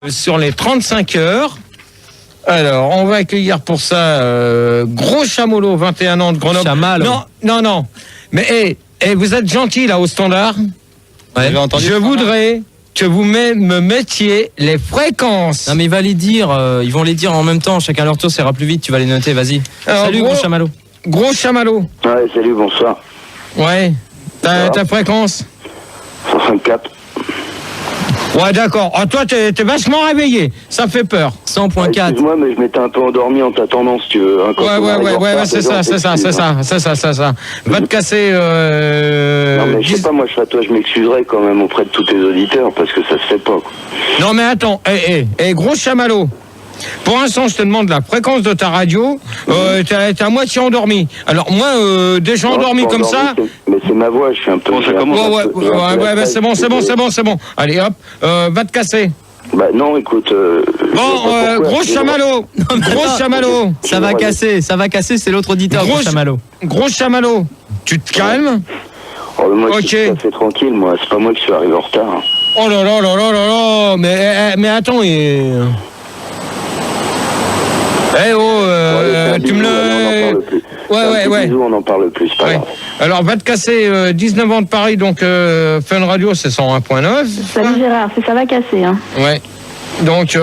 sur les 35 heures. Alors, on va accueillir pour ça Gros Chamallow, 21 ans de Grenoble. Chamallow. Non. Mais vous êtes gentil là au standard. Ouais. Je voudrais que vous me mettiez les fréquences. Non mais il va les dire, ils vont les dire en même temps, chacun leur tour, ça ira plus vite, tu vas les noter, vas-y. Alors, salut Gros Chamallow. Gros Chamallow. Ouais, salut, bonsoir. Ouais. Ta fréquence 154. Ouais, d'accord. Ah, toi, t'es vachement réveillé. Ça fait peur. 100.4. Excuse-moi, mais je m'étais un peu endormi en t'attendant, si tu veux. Hein, Ouais, c'est ça. Va te casser. Non, mais je sais pas, moi, toi, je m'excuserai quand même auprès de tous tes auditeurs, parce que ça se fait pas, quoi. Non, mais attends. Gros Chamallow. Pour l'instant, je te demande la fréquence de ta radio. T'es à moitié endormi. Alors, moi, déjà Non, endormi comme endormi, ça. Mais c'est ma voix, je suis un peu... Ouais, c'est bon. Allez, hop, va te casser. Bah, non, écoute... Gros Chamallow. Gros Chamallow. Ça va casser, c'est l'autre auditeur, Gros Chamallow. Gros Chamallow, tu te calmes? Oh, moi, je suis tout à fait tranquille, moi. C'est pas moi qui suis arrivé en retard. Oh là. Mais attends, tu me le... Ouais. On en parle plus, pas grave. Alors, va te casser 19 ans de Paris, donc Fun Radio, c'est 101.9. Salut Gérard, ça va casser. Hein. Ouais. Donc,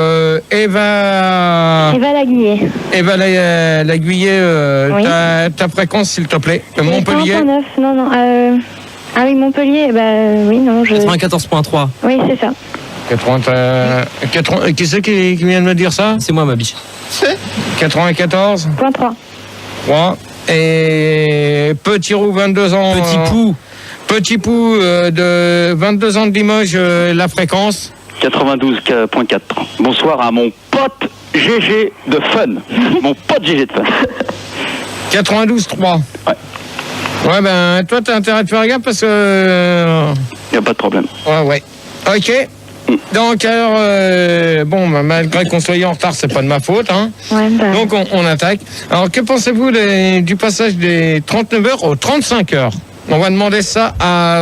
Eva Laguillet. Eva Laguillet, Oui. ta fréquence, s'il te plaît. Montpellier. 100.9, non. Ah oui, Montpellier, oui, non, 94.3. Oui, c'est ça. 80, qui c'est qui vient de me dire ça? C'est moi, ma biche. 94. Point 3. 3. Et Petit Roux, 22 ans. Petit Pou de 22 ans de Limoges, la fréquence 92.4. Bonsoir à mon pote GG de Fun. Mon pote GG de Fun. 92.3. Ouais. Ouais, ben, toi, t'as intérêt de faire gaffe parce que... Y a pas de problème. Ouais. Ok. Donc, alors, malgré qu'on soit en retard, c'est pas de ma faute, hein. Ouais, Donc, on attaque. Alors, que pensez-vous du passage des 39 heures aux 35 heures? On va demander ça à...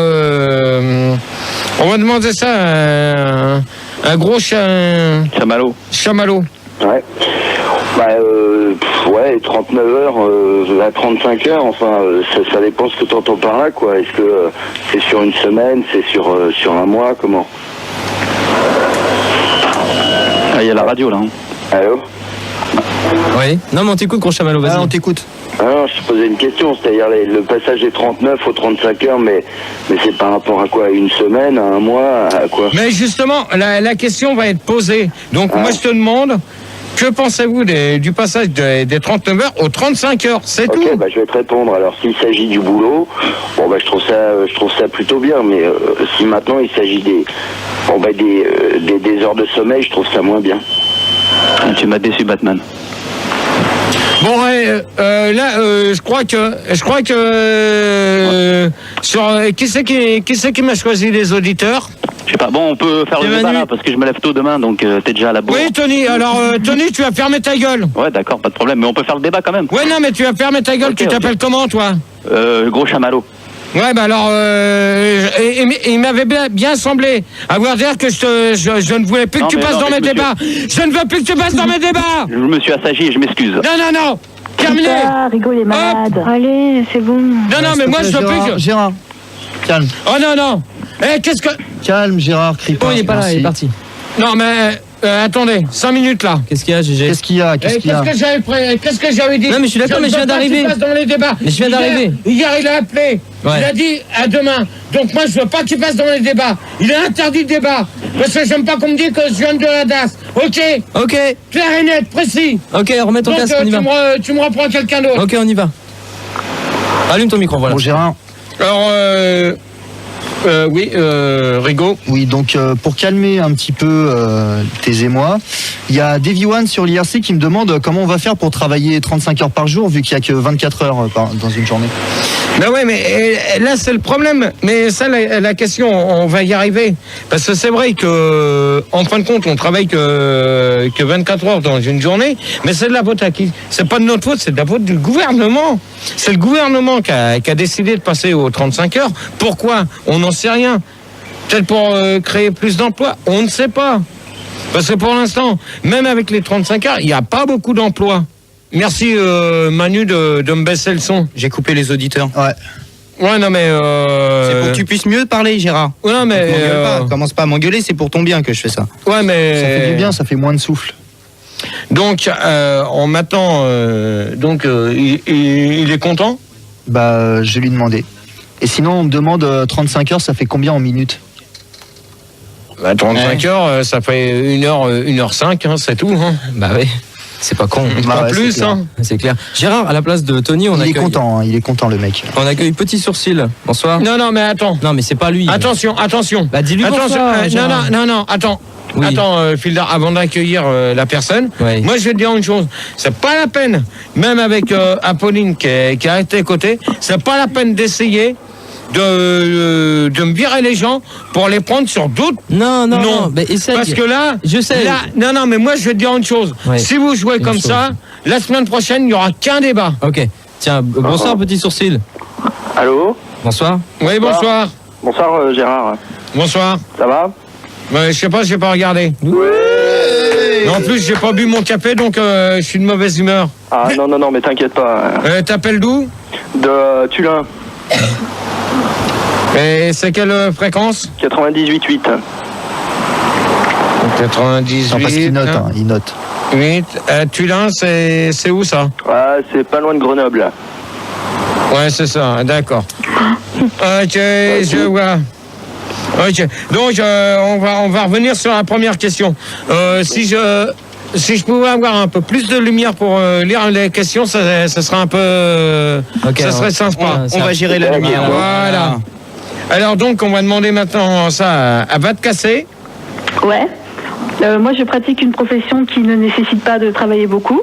un gros Chamallow. Chamallow. Ouais. 39 heures à 35 heures, enfin, ça dépend ce que tu entends par là, quoi. Est-ce que c'est sur une semaine, c'est sur un mois, comment? Ah, il y a la radio, là. Hein. Allô? Oui. Non, mais on t'écoute, Gros Chamallow, vas-y. on t'écoute. Alors, je te posais une question, c'est-à-dire le passage des 39 aux 35 heures, mais c'est par rapport à quoi? À une semaine, à un mois, à quoi? Mais justement, la question va être posée. Donc, moi, je te demande... Que pensez-vous du passage des 39 heures aux 35 heures? C'est tout. Ok, je vais te répondre. Alors, s'il s'agit du boulot, je trouve ça plutôt bien. Mais si maintenant il s'agit des heures de sommeil, je trouve ça moins bien. Tu m'as déçu, Batman. Bon, je crois que qui c'est qui m'a choisi les auditeurs? Je sais pas, bon, on peut faire le débat là, parce que je me lève tôt demain, donc t'es déjà à la bourre. Oui, Tony, alors, Tony, tu vas fermer ta gueule. Ouais, d'accord, pas de problème, mais on peut faire le débat quand même. Ouais, non, mais tu vas fermer ta gueule, tu t'appelles comment, toi? Gros Chamallow. Ouais, alors, il m'avait bien semblé avoir dire que je ne voulais plus que tu passes dans mes débats. Je ne veux plus que tu passes dans mes débats. Je me suis assagi et je m'excuse. Non. Terminé. Rigo, il est malade. Allez, c'est bon. Non, mais moi, je veux plus que... Gérard, calme. Oh, non. Qu'est-ce que... Calme, Gérard, crie pas. Oh, il est pas là, il est parti. Non, mais... attendez, 5 minutes là. Qu'est-ce qu'il y a, GG? Qu'est-ce qu'il y a? Qu'est-ce que j'avais dit? Non, mais je suis d'accord, mais je viens d'arriver. Dans les débats. Mais je viens d'arriver. Hier, il a appelé. Ouais. Il a dit à demain. Donc moi, je veux pas qu'il passe dans les débats. Il est interdit de débat. Parce que j'aime pas qu'on me dise que je viens de la DAS. Ok. Clair et net, précis. Ok, remets ton casque, on y va. Tu me reprends quelqu'un d'autre. Ok, on y va. Allume ton micro, voilà. Bon, Gérard. Alors, oui, Rigaud. Oui, donc pour calmer un petit peu tes émois, il y a Davy One sur l'IRC qui me demande comment on va faire pour travailler 35 heures par jour vu qu'il n'y a que 24 heures dans une journée. Ben ouais, mais là c'est le problème. Mais ça, la question, on va y arriver. Parce que c'est vrai que, en fin de compte, on travaille que 24 heures dans une journée, mais c'est de la faute à qui? C'est pas de notre faute, c'est de la faute du gouvernement. C'est le gouvernement qui a décidé de passer aux 35 heures. Pourquoi? On n'en sait rien. Peut-être pour créer plus d'emplois, on ne sait pas. Parce que pour l'instant, même avec les 35 heures, il n'y a pas beaucoup d'emplois. Merci Manu de me baisser le son. J'ai coupé les auditeurs. Ouais, non mais... C'est pour que tu puisses mieux parler, Gérard. Ouais, mais... M'engueule pas, commence pas à m'engueuler, c'est pour ton bien que je fais ça. Ouais, mais... Ça fait du bien, ça fait moins de souffle. Donc, on m'attend... il est content? Bah, je vais lui demander. Et sinon, on me demande 35 heures, ça fait combien en minutes? Bah, 35 heures, ça fait 1h05, hein, c'est tout. Hein. Bah oui, c'est pas con. Pas ouais, plus, c'est clair. hein. C'est clair. Gérard, à la place de Tony, Il est content, hein, il est content le mec. On accueille Petit Sourcil. Bonsoir. Non, mais attends. Non, mais c'est pas lui. Attention. Bah dis-lui Attention, bonsoir, Gérard. non, attends. Oui. Attends, Fildar, avant d'accueillir la personne, Oui. moi je vais te dire une chose, c'est pas la peine, même avec Apolline qui a à tes côtés, c'est pas la peine d'essayer de me virer les gens pour les prendre sur d'autres. Non. Mais essaye. Parce que là, Je sais. là, non, mais moi je vais te dire une chose, Oui. si vous jouez comme ça, la semaine prochaine, il n'y aura qu'un débat. Ok. Tiens, bonsoir Petit Sourcil. Allô? Bonsoir. Oui, bonsoir. Bonsoir Gérard. Bonsoir. Ça va? Je sais pas, j'ai pas regardé. En plus, j'ai pas bu mon café, donc je suis de mauvaise humeur. Ah non, mais t'inquiète pas. T'appelles d'où? De Tulin, Et c'est quelle fréquence? 98.8. 98. Non, parce qu'il note, hein, il note. 8. Tulin, c'est où ça? Ouais, c'est pas loin de Grenoble. Ouais, c'est ça, d'accord. Ok, je vois. Ok, donc on va revenir sur la première question. Si je pouvais avoir un peu plus de lumière pour lire les questions, ça serait un peu... Ok, ça serait sympa. On va gérer la lumière. Voilà. Alors donc, on va demander maintenant ça à Va te casser. Ouais. Moi, je pratique une profession qui ne nécessite pas de travailler beaucoup.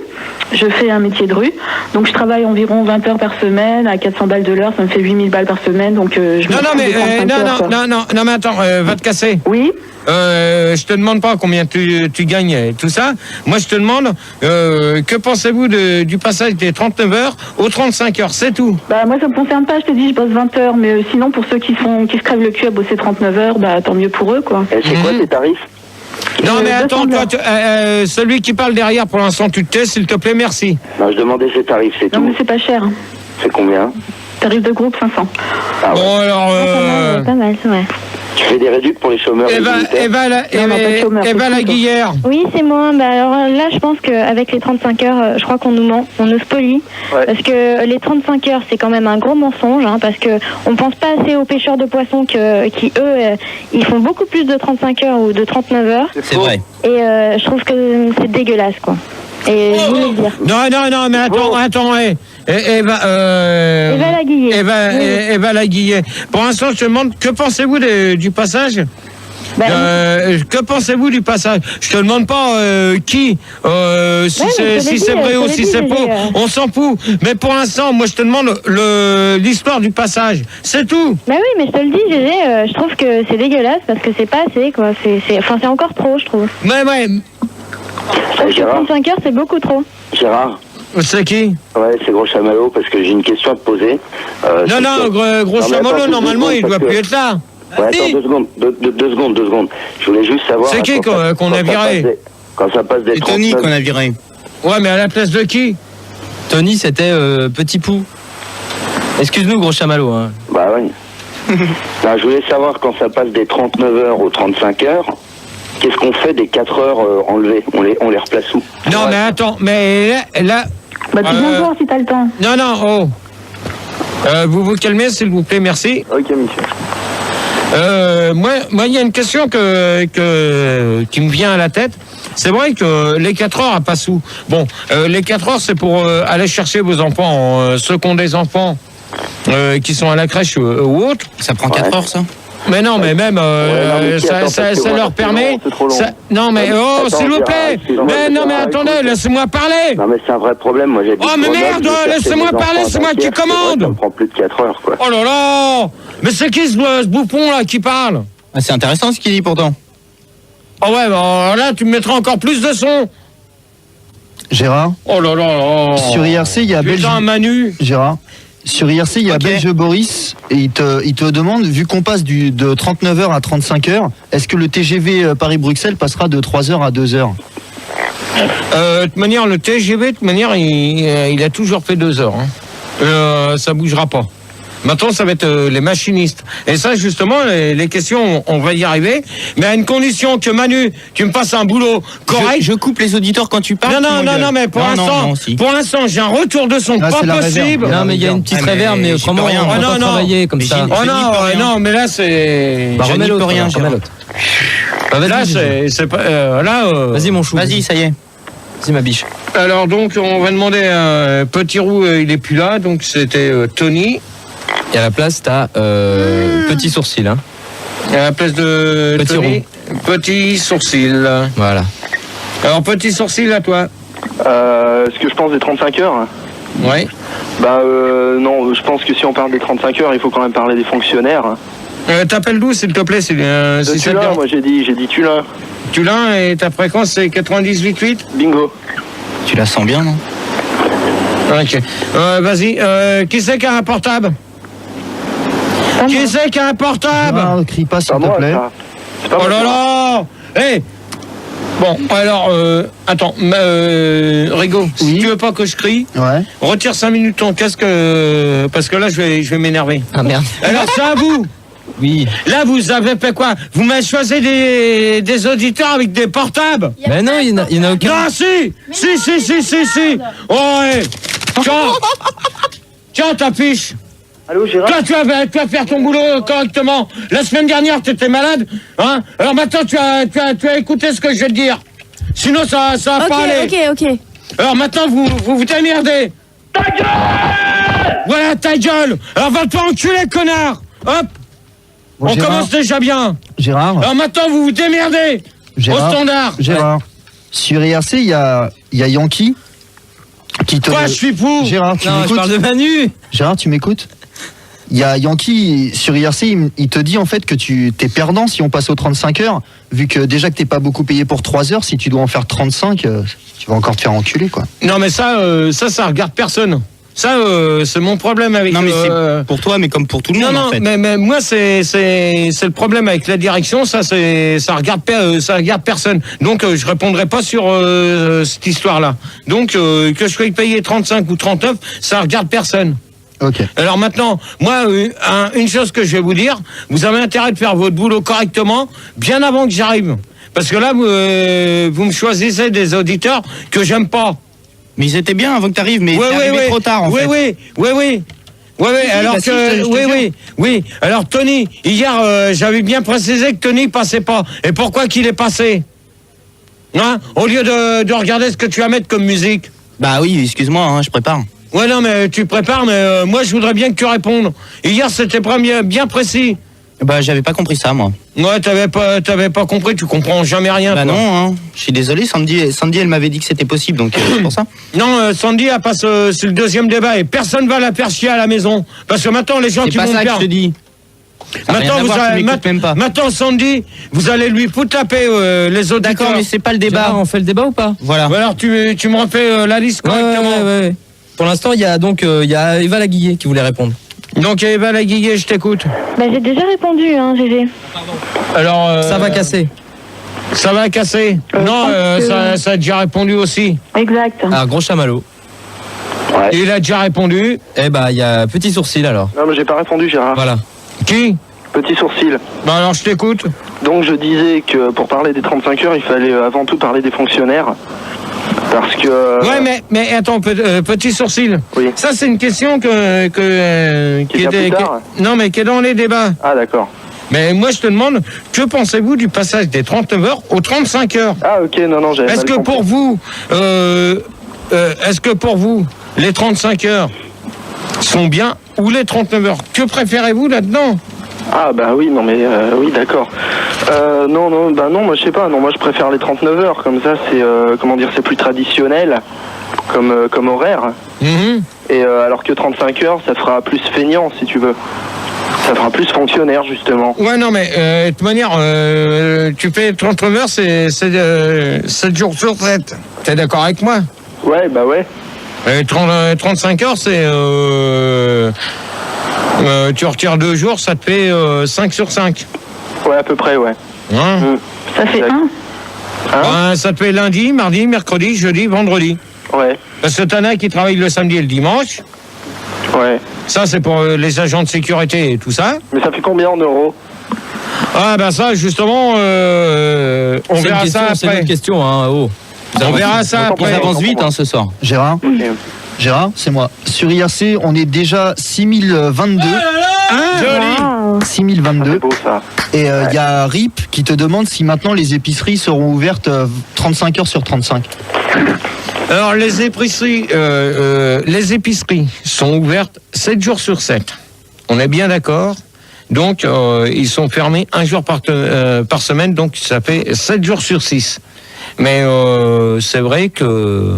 Je fais un métier de rue. Donc, je travaille environ 20 heures par semaine. À 400 balles de l'heure, ça me fait 8000 balles par semaine. Donc, je Non, me mais, trouve des 35 heures, quoi. non, mais attends, Va te casser. Oui. Je te demande pas combien tu gagnes et tout ça. Moi, je te demande, que pensez-vous du passage des 39 heures aux 35 heures? C'est tout. Bah, moi, ça me concerne pas. Je te dis, je bosse 20 heures. Mais sinon, pour ceux qui se crèvent le cul à bosser 39 heures, bah, tant mieux pour eux, quoi. Et c'est quoi tes tarifs? Non, mais attends, 200 toi, celui qui parle derrière, pour l'instant, tu te tais, s'il te plaît, merci. Non, je demandais ses tarifs, c'est Non, mais tout. c'est pas cher. C'est combien? Tarif de groupe, 500. Ah ouais. Bon, alors, Pas mal, c'est vrai. Tu fais des réducts pour les chômeurs et les militaires? Eva la Guillère. Oui, c'est moi. Bah, alors là, je pense qu'avec les 35 heures, je crois qu'on nous ment, on nous spolie. Ouais. Parce que les 35 heures, c'est quand même un gros mensonge, hein, parce que on pense pas assez aux pêcheurs de poissons qui, eux, ils font beaucoup plus de 35 heures ou de 39 heures. C'est vrai. Et je trouve que c'est dégueulasse, quoi. Et je voulais le dire. Non, mais attends, Eva Laguillet. Eva Laguillet. Pour l'instant, je te demande, que pensez-vous du passage? Bah, Que pensez-vous du passage? Je te demande pas qui, si c'est vrai ou si c'est faux, on s'en fout. Mais pour l'instant, moi je te demande l'histoire du passage. C'est tout. Bah oui, mais je te le dis, Gégé, je trouve que c'est dégueulasse parce que c'est pas assez, quoi. C'est encore trop, je trouve. Ouais. Je trouve que Gérard. 35 heures, c'est beaucoup trop. Gérard? C'est qui? Ouais, c'est Gros Chamallow, parce que j'ai une question à te poser. Non, gros Non, mais chamallow, attends, normalement, deux il doit secondes, plus être là. Ouais, attends, deux secondes. Je voulais juste savoir... C'est qui qu'on a viré? Quand ça passe des C'est Tony 39... qu'on a viré. Ouais, mais à la place de qui? Tony, c'était Petit Pou. Excuse-nous, gros chamallow. Hein. Bah oui. Non, je voulais savoir, quand ça passe des 39 heures aux 35 heures, qu'est-ce qu'on fait des 4 heures enlevées? On les replace où? Non, mais attends, mais là... Bah, tu viens voir si t'as le temps. Non, vous vous calmez, s'il vous plaît, merci. Ok, monsieur. Moi, il y a une question qui me vient à la tête. C'est vrai que les 4 heures à Passou, bon, les 4 heures, c'est pour aller chercher vos enfants, ceux qui ont des enfants qui sont à la crèche ou autre. Ça prend 4 heures, ça? Mais non, mais même, non, mais ça attends, leur permet... c'est trop long. Non, mais Attends, s'il vous plaît. excuse-moi, Mais non, mais Gérard, attendez, écoute. laissez-moi parler. Non, mais c'est un vrai problème. Moi, j'ai dit... Oh, mais merde, laissez-moi parler, c'est moi qui commande. Ça me prend plus de 4 heures, quoi. Oh là là. Mais c'est qui ce bouffon là qui parle? Ah, c'est intéressant ce qu'il dit pourtant. Oh ouais, bah là, tu me mettras encore plus de son. Gérard, Oh là là là. sur IRC, il y a Putain, Belgique. Manu. Gérard, Sur IRC, il y a Ok. Belge Boris et il te demande, vu qu'on passe de 39 heures à 35 heures, est-ce que le TGV Paris-Bruxelles passera de 3 heures à 2 heures? De toute manière, le TGV, de toute manière, il a toujours fait 2 heures. Hein. Ça bougera pas. Maintenant, ça va être les machinistes. Et ça, justement, les questions, on va y arriver. Mais à une condition que Manu, tu me passes un boulot correct. Je coupe les auditeurs quand tu parles. Non, mais pour l'instant, j'ai un retour de son Ah, pas c'est la possible. réverb. Non, mais il y a une petite Ah, mais réverb, mais j'y autrement, peux rien. on va Ah, pas non, travailler comme Mais ça. j'y- Oh Je n'y non, peux rien. non, mais là, c'est... Bah, je remets n'y peux l'autre, rien, remets Gérard. l'autre. Bah, Là, c'est pas... Vas-y, mon chou. Vas-y, ça y est. Vas-y, ma biche. Alors, donc, on va demander à Petit Roux, il est plus là, donc c'était Tony. Et à la place, t'as petit sourcil. Hein. À la place de Petit Tony, Petit Sourcil. Voilà. Alors, Petit Sourcil, à toi. Ce que je pense des 35 heures. Ouais. Bah non, je pense que si on parle des 35 heures, il faut quand même parler des fonctionnaires. T'appelles d'où, s'il te plaît, si ça te Tulin, dérange. moi j'ai dit Tulin. Tulin, et ta fréquence, c'est 98,8. Bingo. Tu la sens bien, non? Ok. Vas-y, qui c'est qui a un portable? Pas Qui moi. c'est qui a un portable? Ah, crie pas, s'il Pas te moi, plaît. ça. C'est pas Oh moi, là ça. là. Hé. Bon, alors, attends, Rigo, si Oui. tu veux pas que je crie, Ouais. retire 5 minutes ton casque, parce que là, je vais m'énerver. Ah merde. Alors, c'est à vous. Oui. Là, vous avez fait quoi? Vous m'avez choisi des auditeurs avec des portables? Mais non, il y en a aucun. Non, si. Oh, ouais. Tiens, ta fiche. Allô, Gérard? Toi, tu vas faire ton boulot correctement. La semaine dernière, tu étais malade, hein? Alors maintenant, tu as écouté ce que je vais te dire. Sinon, ça va pas aller. Ok. Alors maintenant, vous démerdez. Ta gueule! Voilà, ta gueule. Alors va-toi enculer, connard. Hop. Bon, On Gérard, commence déjà bien. Gérard, Alors maintenant, vous démerdez. Gérard, Au standard. Gérard. Sur IRC, il y a Yankee qui te... Quoi, je suis fou? Gérard, tu Non, je m'écoutes? parle de Manu. Gérard, tu m'écoutes? Il y a Yankee sur IRC, il te dit en fait que tu t'es perdant si on passe aux 35 heures, vu que déjà que t'es pas beaucoup payé pour 3 heures, si tu dois en faire 35, tu vas encore te faire enculer, quoi. Non, mais ça regarde personne. Ça, c'est mon problème avec... Non, mais c'est pour toi, mais comme pour tout le monde, Non, en fait. mais moi, c'est le problème avec la direction, ça regarde personne. Donc, je répondrai pas sur cette histoire-là. Donc, que je sois payé 35 ou 39, ça regarde personne. Ok. Alors maintenant, moi, une chose que je vais vous dire, vous avez intérêt de faire votre boulot correctement, bien avant que j'arrive. Parce que là, vous me choisissez des auditeurs que j'aime pas. Mais ils étaient bien avant que t'arrives, mais t'es arrivé trop tard, en fait. Oui, alors bah si, que, je te jure. oui. Alors Tony, hier, j'avais bien précisé que Tony passait pas. Et pourquoi qu'il est passé? Hein? Au lieu de regarder ce que tu vas mettre comme musique. Bah oui, excuse-moi, hein, je prépare. Ouais, non, mais tu prépares, mais moi, je voudrais bien que tu répondes. Hier, c'était bien précis. Bah j'avais pas compris ça, moi. Ouais, t'avais pas compris, tu comprends jamais rien. Bah toi. non, hein. Je suis désolé, Sandy, elle m'avait dit que c'était possible, donc c'est pour ça. Non, Sandy, elle passe sur le deuxième débat et personne va la faire chier à la maison. Parce que maintenant, les gens C'est qui pas vont ça que faire... je te dis. Ça a rien à voir, tu m'écoutes même pas. Maintenant, Sandy, vous allez lui foutre la paix, les auditeurs. D'accord, mais c'est pas le débat. Gérard, on fait le débat ou pas? Voilà. Ou alors, tu me refais la liste correctement. Ouais. Pour l'instant, il y a Eva Laguillet qui voulait répondre. Donc, Eva Laguillet, je t'écoute. Bah, j'ai déjà répondu, hein, GG. Alors, Ça va casser. Ça va casser. Non, je pense que- ça a déjà répondu aussi. Exact. Ah, gros chamallow. Ouais. Il a déjà répondu. Eh bah, il y a petit sourcil alors. Non, mais j'ai pas répondu, Gérard. Voilà. Qui? Petit sourcil. Bah alors, je t'écoute. Donc je disais que pour parler des 35 heures, il fallait avant tout parler des fonctionnaires. Parce que... Ouais, mais attends, petit sourcil. Oui. Ça, c'est une question qui vient plus tard. non, mais qui est dans les débats. Ah d'accord. Mais moi, je te demande, que pensez-vous du passage des 39 heures aux 35 heures? Ah ok, non, j'avais Est-ce mal que compris. pour vous, les 35 heures sont bien ou les 39 heures? Que préférez-vous là-dedans? Ah bah oui, non mais oui, d'accord. Non, moi je sais pas, non, moi je préfère les 39 heures, comme ça c'est, c'est plus traditionnel comme horaire. Mhm. Et alors que 35 heures, ça fera plus feignant si tu veux. Ça fera plus fonctionnaire justement. Ouais, non, mais de toute manière, tu fais 39 heures, c'est 7 jours sur 7. T'es d'accord avec moi? Ouais, bah ouais. Et 35 heures, c'est... tu retires 2 jours, ça te fait 5 sur 5. Ouais, à peu près, ouais. Hein Ça fait Exact. 1. Ça te fait lundi, mardi, mercredi, jeudi, vendredi. Ouais, Parce que t'en as qui travaillent le samedi et le dimanche. ouais. Ça, c'est pour les agents de sécurité et tout ça. Mais ça fait combien en euros? Ah, ben ça, justement, on C'est verra ça c'est une après. autre question, hein, oh. On verra ça Attends, Ils après. avancent vite ce soir. Gérard, Gérard, c'est moi. Sur IRC, on est déjà 6022. Joli. Waouh. C'est 6022. beau, ça. Et il y a RIP qui te demande si maintenant les épiceries seront ouvertes 35 heures sur 35. Alors, les épiceries sont ouvertes 7 jours sur 7. On est bien d'accord. Donc, ils sont fermés 1 jour par semaine, donc ça fait 7 jours sur 6. Mais c'est vrai que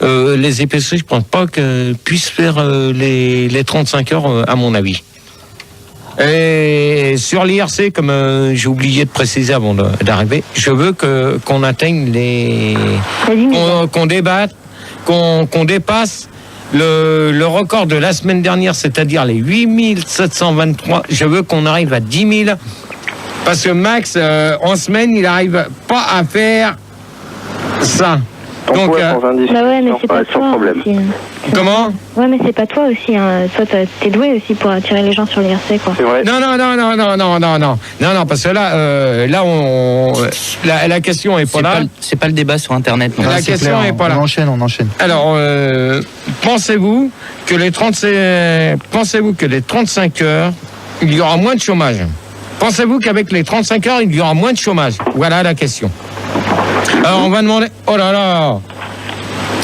les épiceries, je ne pense pas qu'elles puissent faire les 35 heures, à mon avis. Et sur l'IRC, comme j'ai oublié de préciser avant d'arriver, je veux qu'on atteigne La limite. qu'on débatte, qu'on dépasse le record de la semaine dernière, c'est-à-dire les 8723. Je veux qu'on arrive à 10 000. Parce que Max, en semaine, il n'arrive pas à faire ça. Donc, ouais, sans indice. Bah ouais, mais c'est pas Ouais, sans toi problème. aussi. comment? Ouais, mais c'est pas toi aussi. Hein. Toi, t'es doué aussi pour attirer les gens sur l'IRC, quoi. C'est vrai. Non, parce que là, la question est pas là. C'est pas le débat sur Internet. non. La C'est question clair, est pas on là. enchaîne. Alors, pensez-vous que les 35 heures, il y aura moins de chômage? Pensez-vous qu'avec les 35 heures, il y aura moins de chômage? Voilà la question. Alors, on va demander... Oh là là!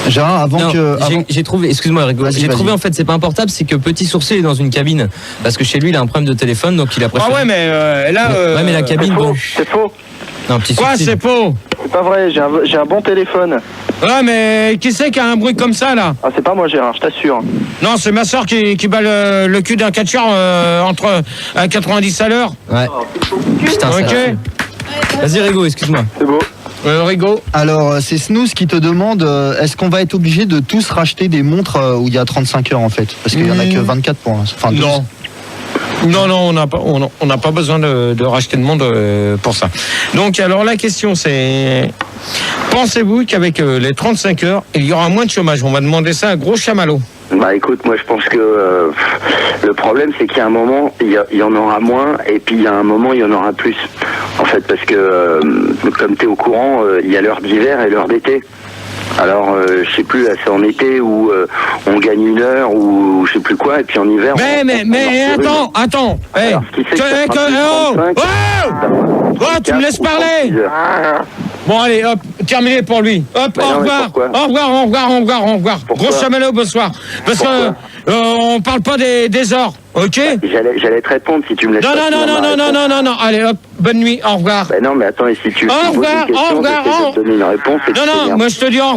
Gérard, avant Non, que. avant- j'ai trouvé, excuse-moi Rigo, Vas-y, j'ai vas-y. trouvé en fait, c'est pas un portable, c'est que Petit Sourcil est dans une cabine. Parce que chez lui, il a un problème de téléphone, donc il a préféré. Ah ouais, mais là... Ouais, mais la C'est cabine, faux. bon. C'est faux. Non, Petit Quoi, Sourcil. c'est faux? C'est pas vrai. J'ai un bon téléphone. Ouais, mais qui c'est qui a un bruit comme ça, là? Ah, c'est pas moi, Gérard, je t'assure. Non, c'est ma soeur qui bat le cul d'un catcheur à 90 à l'heure. Ouais. Putain, ça. Ok. Vas-y Rigo, excuse-moi. C'est beau. Rigo. Alors, c'est Snooze qui te demande est-ce qu'on va être obligé de tous racheter des montres où il y a 35 heures en fait? Parce qu'il y en a que 24 pour l'instant. Enfin, 12. Non, on n'a pas besoin de racheter de monde pour ça. Donc, alors la question c'est, pensez-vous qu'avec les 35 heures, il y aura moins de chômage? On va demander ça à Gros Chamallow. Bah écoute, moi je pense que le problème c'est qu'il y a un moment, il y en aura moins, et puis il y a un moment, il y en aura plus. En fait, parce que comme tu es au courant, il y a l'heure d'hiver et l'heure d'été. Alors, je sais plus, là, c'est en été où on gagne 1 heure ou je sais plus quoi, et puis en hiver... Mais attends. Hey, Alors, ce qui fait que ça fera plus 35, oh, tu me laisses parler. Bon, allez, hop, terminé pour lui. Hop, Bah au non, mais revoir. pourquoi Au revoir. Pourquoi Gros Chamallow, bonsoir. Parce Pourquoi que on parle pas des ors, ok? J'allais te répondre si tu me laisses pas finir ma réponse. Non. Allez, hop, bonne nuit, au revoir. Bah non, mais attends, et si tu Au poses revoir, une question, au revoir, j'essaie de te donner une réponse et tu Non, t'énerves. moi je te dis au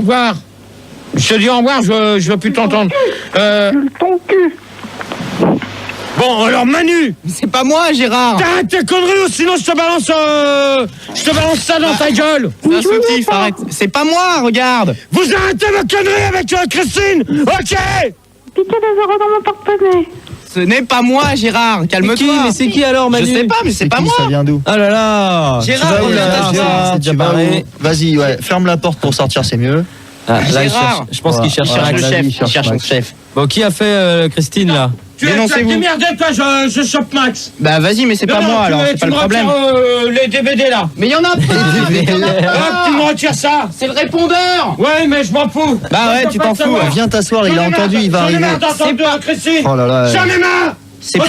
revoir. Je veux plus t'entendre. Ton cul. Bon, alors Manu, C'est pas moi, Gérard. t'arrêtes tes conneries ou sinon je te balance ça dans ta gueule. C'est un soutif, arrête. C'est pas moi, regarde. Vous arrêtez vos conneries avec Christine, ok? Pitié des euros dans mon porte-monnaie. Ce n'est pas moi, Gérard. Calme-toi. Mais c'est qui alors, Manu? Je sais pas, mais c'est pas qui, moi. ça vient d'où? Ah là là. Gérard, Tu vas où, on là, est à Gérard, c'est déjà tu vas barré. où? Vas-y, ouais, ferme la porte pour sortir, c'est mieux. Ah, là, il Gérard. cherche- je pense qu'il cherche Voilà. un Le Vas-y, chef, il cherche cherche son Max. chef. Bon, qui a fait Christine là? Tu as Dénoncez-vous. démerdé, toi, je chope Max. Bah vas-y, mais c'est pas moi, alors c'est pas le problème. Les DVD là. Mais il y en a pas. Hop, tu me retires ça. C'est le répondeur. Ouais, mais je m'en fous. Bah ouais, tu t'en fous. Viens t'asseoir, il a entendu, il va J'en ai arriver. marre d'entendre Christine. Oh là là. J'en ai marre.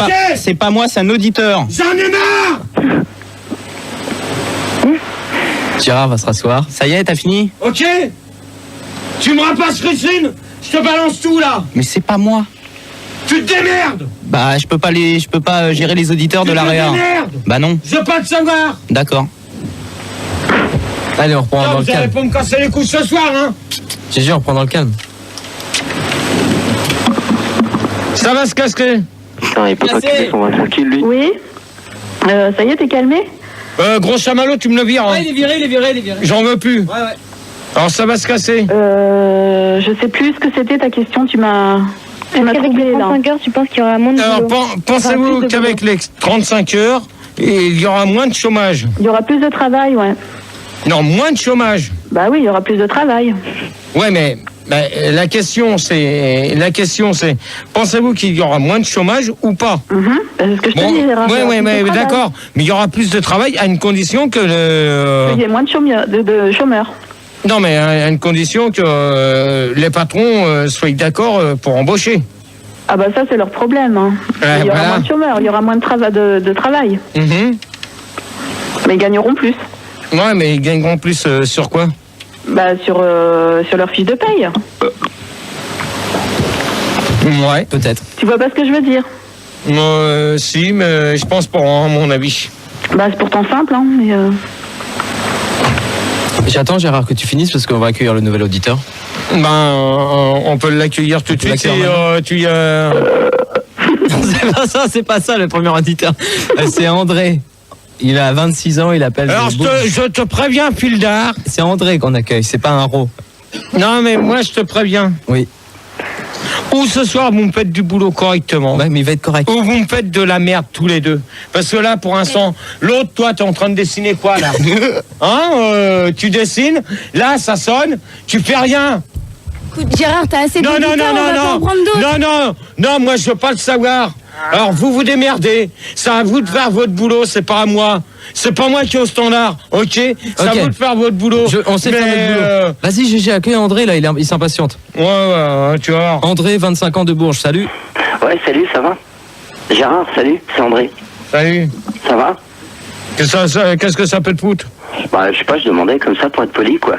Ok. C'est pas moi, c'est un auditeur. J'en ai marre. Gérard va se rasseoir. Ça y est, t'as fini? Ok. Tu me rapasses Christine. Je te balance tout là. Mais c'est pas moi. Tu te démerdes. Bah je peux pas gérer les auditeurs de Tu te l'AREA. démerdes. Bah non, Je veux pas te savoir. d'accord. Allez, on reprend Non, dans le vous allez calme. pas me casser les couilles ce soir, hein. GG, on reprend dans le calme. Ça va se casser. Putain, il peut pas Cassé. tuer son vin tranquille, lui. Oui. Ça y est, t'es calmé? Gros Chamallow, tu me le vires. Hein. il est viré. J'en veux plus. Ouais. Alors ça va se casser. Je sais plus ce que c'était ta question, tu m'as Avec troublé les là. 35 heures, tu penses qu'il y aura moins de Alors boulot? pensez-vous Enfin, plus de qu'avec les 35 heures, il y aura moins de chômage? Il y aura plus de travail, ouais. Non, moins de chômage. Bah oui, il y aura plus de travail. Ouais, mais la question c'est, pensez-vous qu'il y aura moins de chômage ou pas? C'est ce que je te dis, Gérard. il y aura Ouais, plus de travail. d'accord. Mais il y aura plus de travail à une condition que Il y a moins de chômeurs. Non, mais à une condition que les patrons soient d'accord pour embaucher. Ah bah ça, c'est leur problème. Hein. Ouais, il y aura voilà. moins de chômeurs, il y aura moins de travail. Mhm. Mais ils gagneront plus. Ouais, mais ils gagneront plus sur quoi? Bah sur leur fiche de paye. Ouais. Peut-être. Tu vois pas ce que je veux dire? Si, mais je pense pas, à mon avis. Bah c'est pourtant simple, hein. Mais J'attends, Gérard, que tu finisses parce qu'on va accueillir le nouvel auditeur. On peut l'accueillir tout de suite. C'est pas ça le premier auditeur. C'est André. Il a 26 ans, il appelle. Alors, je te préviens, Fildar. C'est André qu'on accueille, c'est pas un ro. Non, mais moi, je te préviens. Oui. Ou ce soir, vous me faites du boulot correctement. Ouais, mais il va être correct. Ou vous me faites de la merde tous les deux. Parce que là, pour l'instant, l'autre, toi, t'es en train de dessiner quoi, là? Hein, tu dessines, là, ça sonne, tu fais rien. Écoute, Gérard, t'as assez de on va pas en prendre d'autres. Non, moi, je veux pas le savoir. Alors, vous démerdez. C'est à vous de faire votre boulot, c'est pas à moi. C'est pas moi qui est au standard, ok? C'est à vous de faire votre boulot. On sait faire notre boulot. Vas-y, GG, accueille André, là, il s'impatiente. Ouais, tu vois. André, 25 ans de Bourges, salut. Ouais, salut, ça va? Gérard, salut, c'est André. Salut. Ça va? Qu'est-ce que ça peut te foutre? Bah, je sais pas, je demandais comme ça pour être poli, quoi.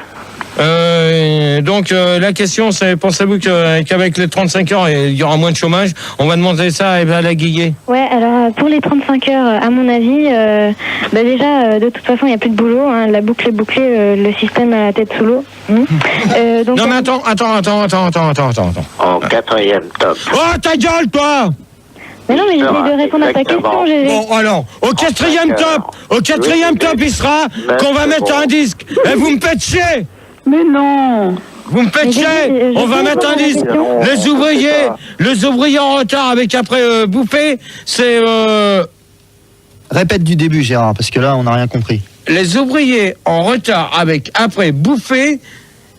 Donc la question c'est, pensez-vous qu'avec les 35 heures il y aura moins de chômage? On va demander ça à Eva Laguillet. Ouais, alors pour les 35 heures, à mon avis, déjà, de toute façon, il n'y a plus de boulot. Hein, la boucle est bouclée, le système a la tête sous l'eau. Donc, non mais attends. En quatrième top. Oh ta gueule toi! Mais non, mais j'essaie de répondre à ta question, GG. Bon alors, au quatrième top, il sera qu'on va mettre un disque. Et vous me faites chier! Mais non! Vous me faites chier! On va mettre un disque. Les ouvriers en retard avec après bouffer, c'est... Répète du début, Gérard, parce que là, on n'a rien compris. Les ouvriers en retard avec après bouffer,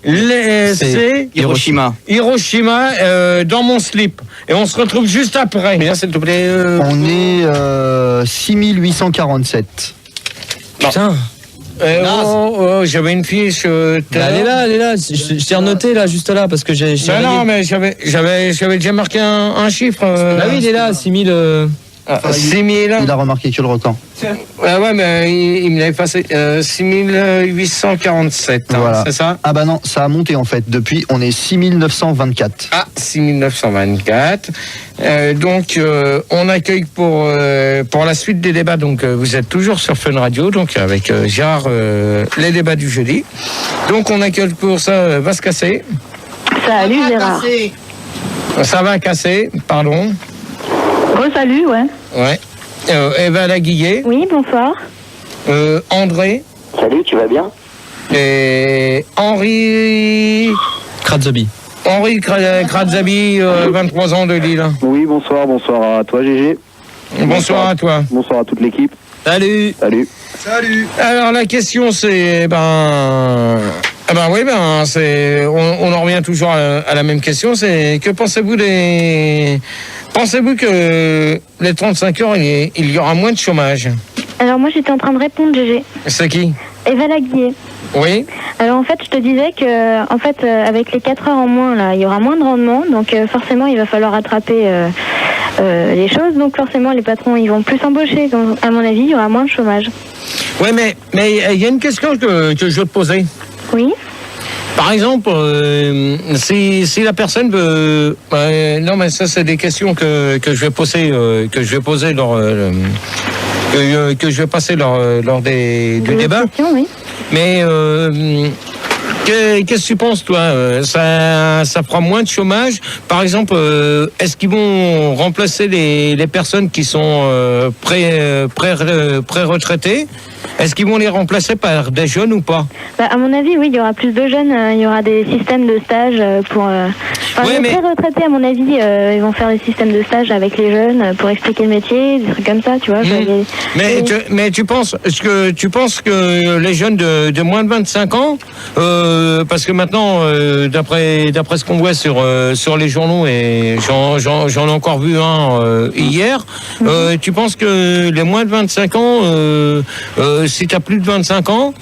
c'est Hiroshima. Hiroshima dans mon slip. Et on se retrouve juste après. Bien, s'il te plaît. On est 6847. Putain. J'avais une fiche. Elle est là. Je t'ai renoté là, juste là, parce que j'ai. Non, mais j'avais déjà marqué un chiffre. Bah oui, il est là, 6000. 6000. Il a remarqué que le record. Ouais, mais il me l'avait passé 6847, Voilà. c'est ça? Ah bah non, ça a monté en fait. Depuis, on est 6924. Ah, 6924. Donc, on accueille pour la suite des débats. Donc, vous êtes toujours sur Fun Radio, donc avec Gérard, les débats du jeudi. Donc, on accueille pour ça va se casser. Salut Gérard. Ça va casser, pardon. Salut, ouais. Ouais. Eva Laguillet. Oui, bonsoir. André. Salut, tu vas bien? Et Henri Kratzabi. Henri Kratzabi, 23 ans de Lille. Oui, bonsoir à toi, GG. Bonsoir à toi. Bonsoir à toute l'équipe. Salut. Alors la question c'est, c'est, on en revient toujours à la même question, c'est que pensez-vous que les 35 heures, il y aura moins de chômage? Alors moi, j'étais en train de répondre, GG. C'est qui? Eva Laguillet. Oui. Alors en fait, je te disais que avec les 4 heures en moins, là, il y aura moins de rendement, donc forcément, il va falloir rattraper les choses, donc forcément, les patrons, ils vont plus embaucher, donc à mon avis, il y aura moins de chômage. Oui, mais il y a une question que je veux te poser. Oui. Par exemple, si la personne veut, non mais ça c'est des questions que je vais poser lors du débat. Question, oui. Mais Qu'est-ce que tu penses, toi? Ça fera moins de chômage. Par exemple, est-ce qu'ils vont remplacer les personnes qui sont pré-retraitées? Est-ce qu'ils vont les remplacer par des jeunes ou pas? À mon avis, oui, il y aura plus de jeunes. Il y aura des systèmes de stage pour... les pré-retraités, à mon avis, ils vont faire des systèmes de stage avec les jeunes pour expliquer le métier, des trucs comme ça, tu vois. Mais tu penses que les jeunes de moins de 25 ans, parce que maintenant, d'après ce qu'on voit sur les journaux, et j'en ai encore vu un hier, tu penses que les moins de 25 ans, si tu as plus de 25 ans,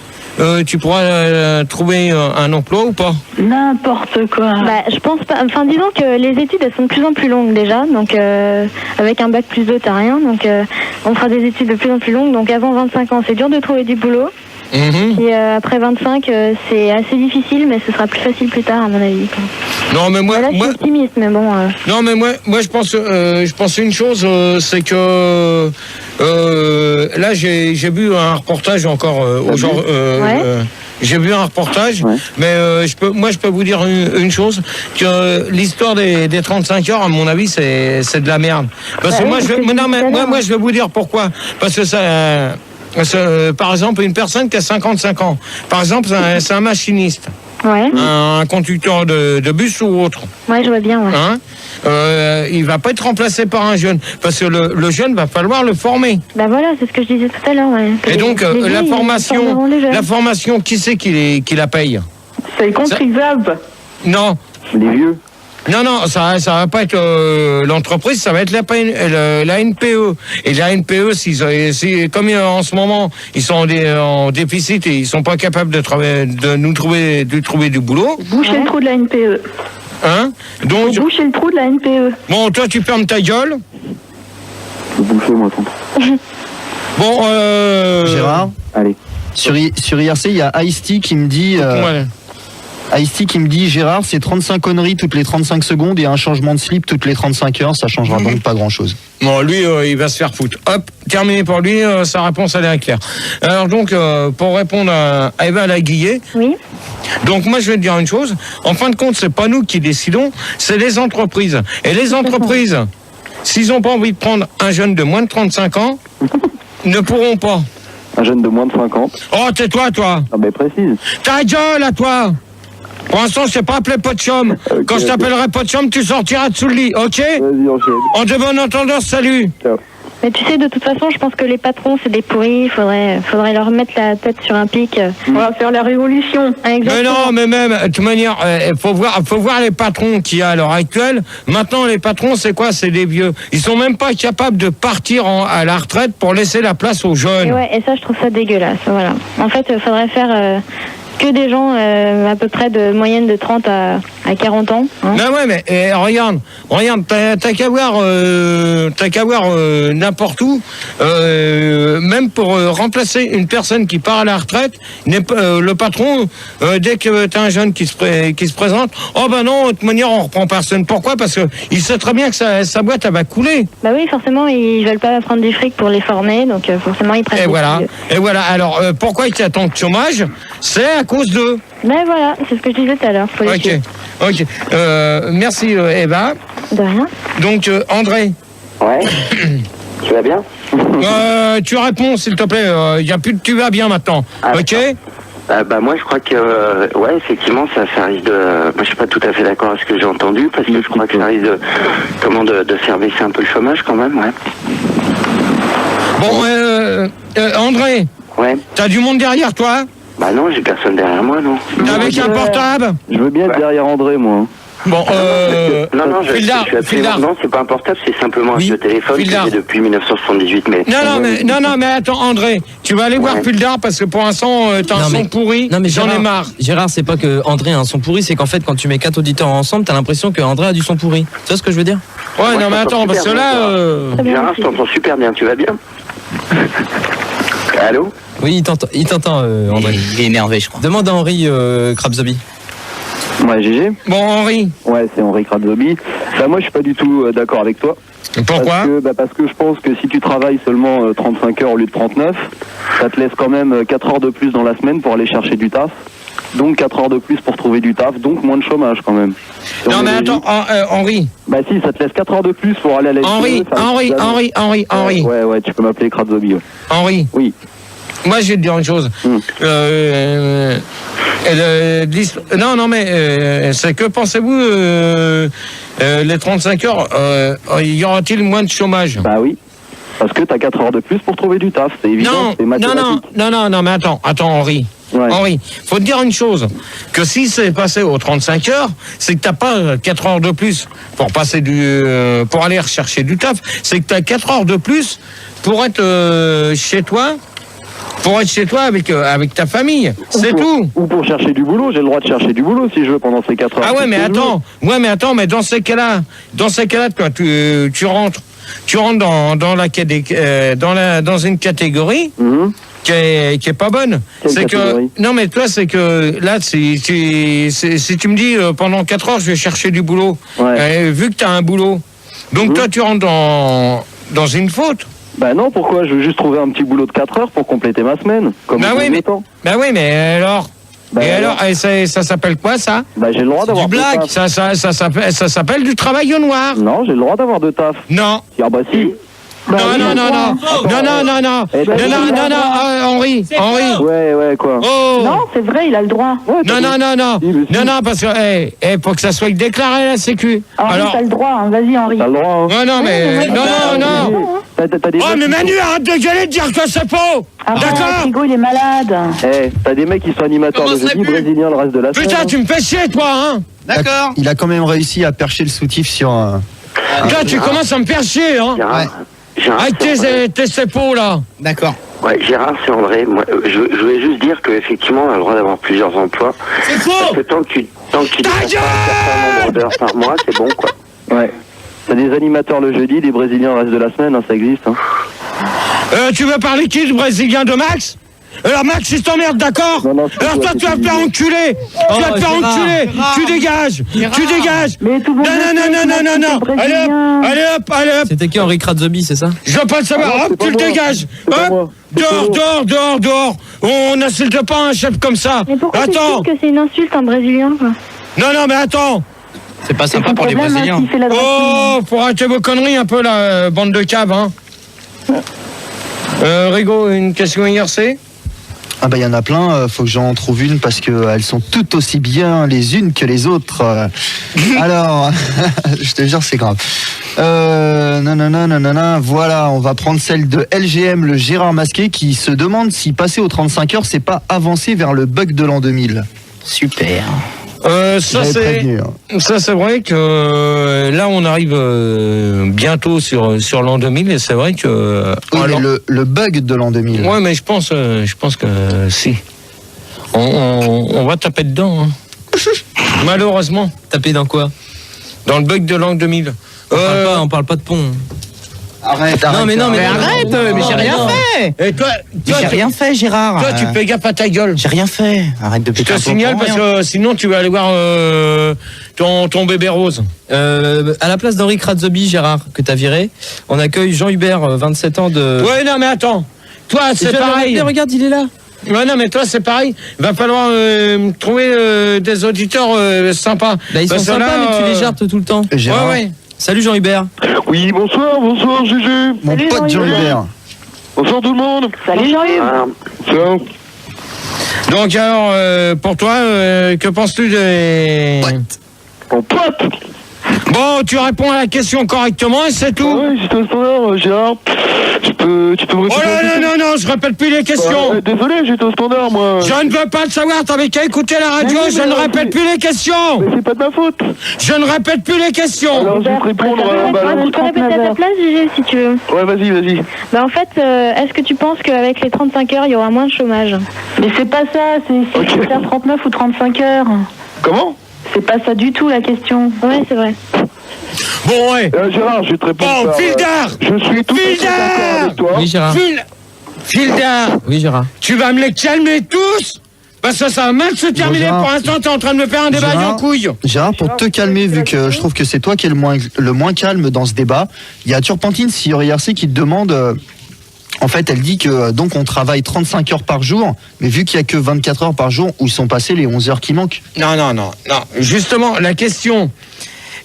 tu pourras trouver un emploi ou pas? N'importe quoi. Je pense pas. Enfin, disons que les études, elles sont de plus en plus longues déjà. Donc, avec un bac plus 2, t'as rien. Donc, on fera des études de plus en plus longues. Donc, avant 25 ans, c'est dur de trouver du boulot. Et après 25, c'est assez difficile, mais ce sera plus facile plus tard, à mon avis. Non, mais moi, je suis optimiste, mais bon. Non, mais moi, je pense une chose, c'est que là, j'ai vu un reportage encore aujourd'hui. J'ai vu un reportage, mais je peux vous dire une chose, que l'histoire des 35 heures, à mon avis, c'est de la merde. Parce que moi, je vais vous dire pourquoi. Parce que ça... par exemple, une personne qui a 55 ans, par exemple, c'est un machiniste, un conducteur de bus ou autre. Ouais, je vois bien. Ouais. Il va pas être remplacé par un jeune, parce que le jeune va falloir le former. Voilà, c'est ce que je disais tout à l'heure. Ouais. Et donc la formation, qui c'est qui la paye? C'est les contribuables. Non. Les vieux. Non, ça va pas être l'entreprise, ça va être la NPE. Et la NPE, comme en ce moment, ils sont en déficit et ils sont pas capables de trouver du boulot. Bouchez le trou de la NPE. Hein? Donc, bouchez le trou de la NPE. Bon, toi, tu fermes ta gueule. Bouchez, moi, tonton. Bon, Gérard. Allez. Sur IRC, il y a Ice-T qui me dit... Ice-T qui me dit, Gérard, c'est 35 conneries toutes les 35 secondes et un changement de slip toutes les 35 heures, ça changera donc pas grand-chose. Bon, lui, il va se faire foutre. Hop, terminé pour lui, sa réponse, elle est claire. Alors donc, pour répondre à Eva Laguillet, oui. Donc moi, je vais te dire une chose, en fin de compte, c'est pas nous qui décidons, c'est les entreprises. Et les entreprises, s'ils n'ont pas envie de prendre un jeune de moins de 35 ans, ne pourront pas. Un jeune de moins de 50. Oh, tais-toi, toi. Ah ben précise. Ta gueule, à toi. Pour l'instant, je t'ai pas appelé Potchum. Okay, quand je t'appellerai Potchum, tu sortiras dessous le lit, ok? Vas-y, enchaîne. En de bon entendeur, salut. Ciao. Mais tu sais, de toute façon, je pense que les patrons, c'est des pourris. Il faudrait leur mettre la tête sur un pic. On va faire la révolution. Mais non, mais même, de toute manière, faut voir les patrons qu'il y a à l'heure actuelle. Maintenant, les patrons, c'est quoi? C'est des vieux. Ils sont même pas capables de partir à la retraite pour laisser la place aux jeunes. Et ça, je trouve ça dégueulasse. Voilà. En fait, il faudrait faire... que des gens à peu près de moyenne de 30 à 40 ans. Hein. Ben ouais, mais regarde, t'as qu'à voir n'importe où, même pour remplacer une personne qui part à la retraite, le patron, dès que t'as un jeune qui se présente, oh ben non, de toute manière on reprend personne. Pourquoi? Parce que il sait très bien que sa boîte elle va couler. Bah oui, forcément ils veulent pas prendre du fric pour les former, donc forcément ils prennent. Et voilà. Alors pourquoi il y a tant de chômage? C'est à cause d'eux. Ben voilà, c'est ce que je disais tout à l'heure. Ok. Merci Eva. De rien. Donc André. Ouais. Tu vas bien? Tu réponds s'il te plaît. Il y a plus de tu vas bien maintenant. Ok. Moi je crois que effectivement ça risque de. Moi je suis pas tout à fait d'accord avec ce que j'ai entendu parce que je crois que ça risque de faire baisser un peu le chômage quand même, ouais. Bon André. Ouais. T'as du monde derrière toi? Bah non, j'ai personne derrière moi, non. T'es avec un portable? Je veux bien être derrière André, moi. Bon, non, je suis absolument... Non, c'est pas un portable, c'est simplement un vieux téléphone que j'ai depuis 1978, mais... Non, mais attends, André, tu vas aller voir Puldar parce que pour l'instant, t'as un son pourri, j'en ai marre. Gérard, c'est pas que André a un son pourri, c'est qu'en fait, quand tu mets 4 auditeurs ensemble, t'as l'impression que André a du son pourri. Tu vois ce que je veux dire? Ouais, non, mais attends, parce que là... Gérard, je t'entends super bien, tu vas bien? Allô? Oui, il t'entend, André. Il est énervé, je crois. Demande à Henri Krabzobi. Ouais, GG. Bon, Henri. Ouais, c'est Henri Krabzobi. Moi, je suis pas du tout d'accord avec toi. Pourquoi? Parce que je pense que si tu travailles seulement 35 heures au lieu de 39, ça te laisse quand même 4 heures de plus dans la semaine pour aller chercher du taf. Donc 4 heures de plus pour trouver du taf, donc moins de chômage quand même. Non mais attends, Henri. Bah si, ça te laisse 4 heures de plus pour aller à la Henri, Henri. Ouais, tu peux m'appeler Kratzobi. Ouais. Henri. Oui. Moi, je vais te dire une chose. Non, mais c'est que pensez-vous, les 35 heures, y aura-t-il moins de chômage? Bah oui. Parce que t'as 4 heures de plus pour trouver du taf, c'est évident, c'est mathématique. Non, mais attends, Henri. Ouais. Henri, faut te dire une chose, que si c'est passé aux 35 heures, c'est que t'as pas 4 heures de plus pour passer pour aller rechercher du taf, c'est que t'as 4 heures de plus pour être chez toi. Pour être chez toi avec ta famille, c'est tout. Ou pour chercher du boulot, j'ai le droit de chercher du boulot si je veux pendant ces 4 heures. Ah ouais, mais attends, mais dans ces cas-là, toi, tu rentres dans une catégorie qui est pas bonne. C'est que non, mais toi, c'est que là, si tu me dis pendant 4 heures, je vais chercher du boulot, vu que tu as un boulot, donc toi, tu rentres dans une faute. Bah non, pourquoi? Je veux juste trouver un petit boulot de 4 heures pour compléter ma semaine. Comme mais alors. Et ça s'appelle quoi, ça? Bah j'ai le droit d'avoir du blague. Ça s'appelle du travail au noir. Non, j'ai le droit d'avoir de taf. Non. Ah bah si. Non, Henri. Ouais, quoi. Oh. Non, c'est vrai, il a le droit. Ouais, non, parce que, faut que ça soit déclaré à la Sécu. Alors, t'as le droit, hein. Vas-y, Henri. T'as le droit, hein. Ouais, non, mais, non. Oh, mais Manu, arrête de gueuler, de dire que c'est faux. D'accord. Hugo, il est malade. T'as des mecs qui sont animateurs de jeudi, brésiliens le reste de la semaine. Putain, tu me fais chier, toi, hein. D'accord. Il a quand même réussi à percher le soutif sur Toi, tu commences à me faire chier, hein. Avec tes épaules, là. D'accord. Ouais, Gérard, c'est André. Moi, je voulais juste dire qu'effectivement, on a le droit d'avoir plusieurs emplois. C'est faux. Parce que tant que tu dépasses un certain nombre d'heures par mois, c'est bon, quoi. Ouais. T'as des animateurs le jeudi, des brésiliens le reste de la semaine, hein, ça existe. Hein. Tu veux parler qui, le brésilien de Max? Alors Max, il t'emmerde, d'accord? Alors toi, tu vas te faire enculer. Tu vas te faire enculer. Tu dégages. Tu dégages. Mais tout le monde Non. Allez hop. C'était qui, Henri Kratzobi, c'est ça? Je veux pas le savoir. Hop, tu le dégages. Hop. Dehors. On n'insulte pas un chef comme ça. Mais pourquoi tu Attends. trouves que c'est une insulte, un brésilien, quoi? Non, mais attends. C'est pas sympa pour les Brésiliens. Faut arrêter vos conneries un peu, la bande de caves, hein. Rigo, une question IRC? Ah bah il y en a plein, faut que j'en trouve une parce qu'elles sont toutes aussi bien les unes que les autres. Alors, je te jure c'est grave. Voilà, on va prendre celle de LGM, le Gérard Masqué, qui se demande si passer aux 35 heures, c'est pas avancer vers le bug de l'an 2000. Super. Ça c'est vrai que là on arrive bientôt sur l'an 2000 et c'est vrai que oui, mais le bug de l'an 2000. Ouais, mais je pense que si on va taper dedans, hein. Malheureusement. Taper dans quoi? Dans le bug de l'an 2000. On parle pas de pont. Arrête. Non, mais arrête, mais j'ai rien fait. Et toi, j'ai rien fait, Gérard. Toi, tu fais gaffe à ta gueule. J'ai rien fait. Arrête de péter. Je te signale parce que sinon tu vas aller voir ton bébé rose. À la place d'Henri Kratzobi, Gérard, que t'as viré, on accueille Jean Hubert, 27 ans de. Ouais, non, mais attends. Toi, c'est pareil. Regarde, il est là. Ouais, non, mais toi, c'est pareil. Il va falloir trouver des auditeurs sympas. Bah, ils sont sympas, mais tu les jartes tout le temps. Ouais. Salut Jean Hubert. Oui, bonsoir Juju. Mon pote Jean Hubert. Bonsoir tout le monde. Salut Jean-Hubert. Ciao. Donc alors, pour toi, que penses-tu des... Mon pote. Bon, tu réponds à la question correctement et c'est tout. Oui, j'étais au standard, Gérard. Tu peux me répéter? Oh non, je répète plus les questions. Désolé, j'étais au standard, moi. Je ne veux pas le savoir, t'avais qu'à écouter la radio, je ne répète plus les questions. Mais c'est pas de ma faute. Je ne répète plus les questions. Alors, je vais te répondre. Je peux répéter à ta place, Gégé, si tu veux. Ouais, vas-y. Bah en fait, est-ce que tu penses qu'avec les 35 heures, il y aura moins de chômage? Mais c'est pas ça, c'est faire 39 ou 35 heures. Comment? C'est pas ça du tout la question. Ouais, c'est vrai. Bon, ouais. Gérard, je vais te répondre. Bon, Fildar. Je suis tout à fait d'accord avec toi. Oui, Gérard. Fildar. Oui, Gérard. Tu vas me les calmer tous? Parce que ça va mal se terminer. Gérard. Pour l'instant, t'es en train de me faire un débat en couille. Gérard, pour te calmer, vu que je trouve que c'est toi qui es le moins calme dans ce débat, il y a Turpentine sur IRC qui te demande En fait, elle dit que donc on travaille 35 heures par jour, mais vu qu'il y a que 24 heures par jour où sont passées les 11 heures qui manquent. Non. Justement, la question,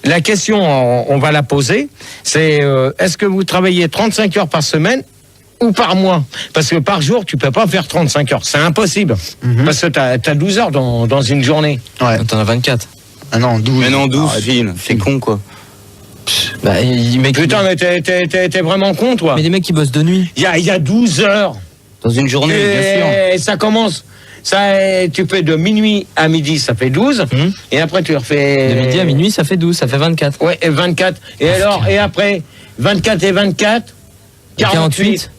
on va la poser, c'est est-ce que vous travaillez 35 heures par semaine ou par mois? Parce que par jour, tu peux pas faire 35 heures. C'est impossible. Parce que t'as 12 heures dans une journée. Ouais. T'en as 24. Ah non, 12. Mais non, 12, Phil. C'est con, quoi. Bah, Putain, mais t'es vraiment con, toi. Mais les mecs qui bossent de nuit. Il y a 12 heures. Dans une journée, bien sûr. Et ça commence. Tu fais de minuit à midi, ça fait 12. Et après, tu refais. De midi à minuit, ça fait 12, ça fait 24. Ouais, et 24. Et alors, et après, 24 et 24, 48.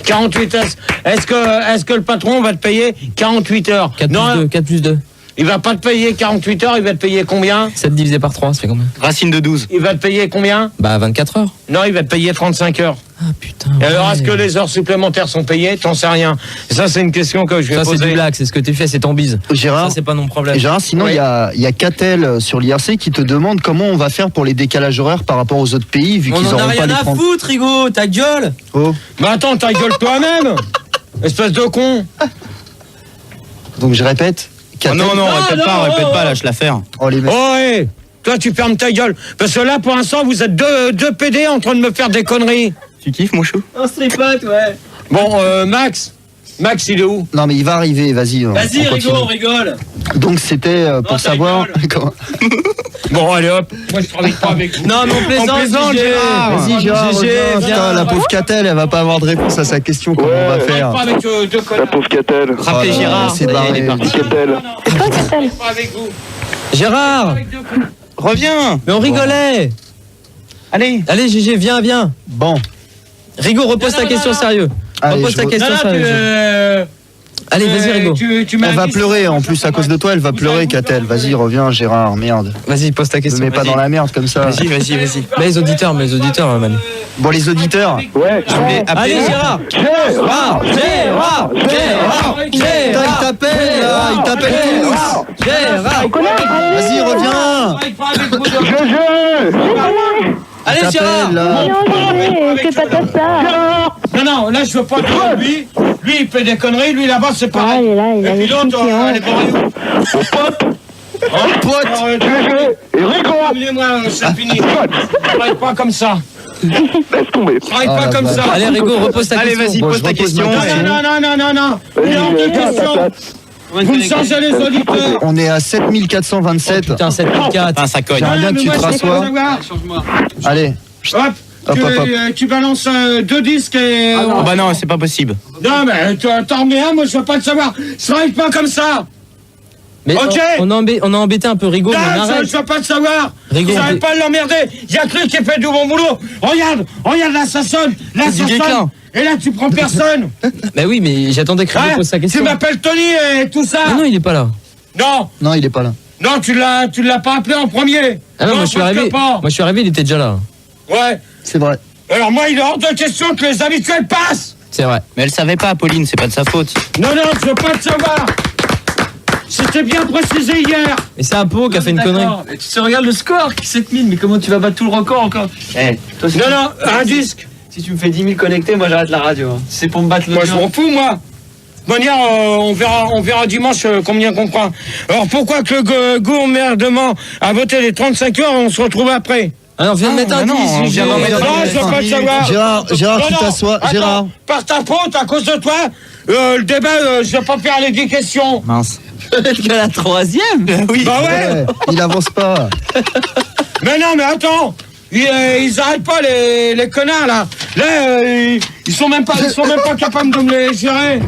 48 heures. Est-ce que le patron va te payer 48 heures? 4 plus 2. Il va pas te payer 48 heures, il va te payer combien? 7 divisé par 3, ça fait combien? Racine de 12. Il va te payer combien? Bah 24 heures. Non, il va te payer 35 heures. Ah putain. Et alors, est-ce que les heures supplémentaires sont payées? T'en sais rien. Et ça, c'est une question que je vais Ça, poser. c'est du blague, c'est ce que tu fais, c'est ton bise. Gérard, Ça, c'est pas mon problème. Gérard, sinon il y a Catel sur l'IRC qui te demande comment on va faire pour les décalages horaires par rapport aux autres pays, vu qu'ils On en a n'auront pas rien les à 30. foutre, Rigo, ta gueule. Oh. Mais attends, ta gueule toi-même. Espèce de con. Donc je répète. Oh non, répète pas, lâche l'affaire. Oh les mecs. Oh, hé, toi, tu fermes ta gueule. Parce que là, pour l'instant, vous êtes deux PD en train de me faire des conneries. Tu kiffes, mon chou? On se tripote, ouais. Bon, Max, il est où? Non mais il va arriver, vas-y. Vas-y, on continue. Rigo, on rigole. Donc c'était pour savoir. Comment- Bon, allez hop. Moi, je travaille pas avec vous. Non, mais on plaisante, GG. Gérard. Vas-y Gérard, GG, reviens. viens. Putain, la pauvre Catel, elle va pas avoir de réponse à sa question. Comment on va Je faire? travaille pas avec deux La connards. pauvre Catel. Rappelez Oh là là, Gérard. c'est barré. Il est parti. Catel. C'est quoi ça Je pas avec vous. Gérard, Avec deux cons. Reviens. mais on rigolait. Allez. Allez, GG, viens. Bon. Rigo, repose ta question sérieux. Allez, Repose ta question sérieux. Allez, vas-y, Rigo. Elle va pleurer en plus à cause de toi, elle va pleurer Catel. Vas-y, reviens Gérard, merde. Vas-y, pose ta Ne question. mets pas dans la merde comme ça. Vas-y. Mais les auditeurs, man. Bon les auditeurs. Ouais. Allez, Gérard. Putain, il t'appelle là, il t'appelle tous. Gérard. Vas-y, reviens. Allez, Il Gérard. t'appelle là. Non, fais pas ça. Non, là, je veux pas de lui. Lui, il fait des conneries. Lui, là-bas, c'est Ah, pareil. il est là, il a Et les puis l'autre, clients. elle est barrée où? Pote. Et Rico. Moi, c'est fini. Je travaille pas comme ça. Laisse tomber. Je travaille Ah, pas la comme vache. ça. Allez, Rigo, repose ta Allez, question. vas-y, Bon, pose je ta repose question. ma question. Non. Il est hors de question. Vous me changez les auditeurs. On est à 7427. Putain, 7.4. Putain, ça cogne. J'aimerais bien que tu te rassoies. Allez. Hop. Hop, hop, hop. Tu balances 2 disques et... Oh bah non, c'est pas possible. Non, mais t'en remets un, moi je veux pas le savoir. Je travaille pas comme ça. Mais Ok. on a embêté un peu Rigo, mais on Non, arrête. je veux pas le savoir. Rigo, Vous on n'arrêtez fait- pas de l'emmerder. Il y a que lui qui fait du bon boulot. Regarde, là ça sonne. Là C'est ça du sonne. déclin. Et là tu prends personne. Bah oui, mais j'attendais que Rigo Hein, pose sa tu question. m'appelles Tony et tout ça. Ah non, il est pas là. Non, Non, il est pas là. non, tu l'as pas appelé en premier. Ah non, moi je suis presque arrivé. pas. Moi je suis arrivé, il était déjà là. Ouais. C'est vrai. Alors moi, il est hors de question que les habituels passent. C'est vrai. Mais elle savait pas, Pauline, c'est pas de sa faute. Non, je veux pas le savoir. C'était bien précisé hier. Et c'est un pot qui a fait une connerie. Mais tu te regardes le score, 7000, mais comment tu vas battre tout le record encore? Eh, non, un disque. Si tu me fais 10 000 connectés, moi j'arrête la radio. Hein. C'est pour me battre le Moi, je m'en fous, moi. De manière, on verra dimanche combien qu'on prend. Alors, pourquoi que le gouvernement a voté les 35 heures, on se retrouve après? Alors, viens de mettre un 10. on vient d'en mettre Non, je veux pas le savoir. Gérard, Non, tu non, t'assois. attends, Gérard. Par ta faute, à cause de toi, le débat, je vais pas faire les 10 questions. Mince. Peut-être que la troisième. Oui. Bah ouais. Ouais, il avance pas. Mais non, mais attends. Ils arrêtent pas les connards là. Là, ils sont même pas capables de me les gérer.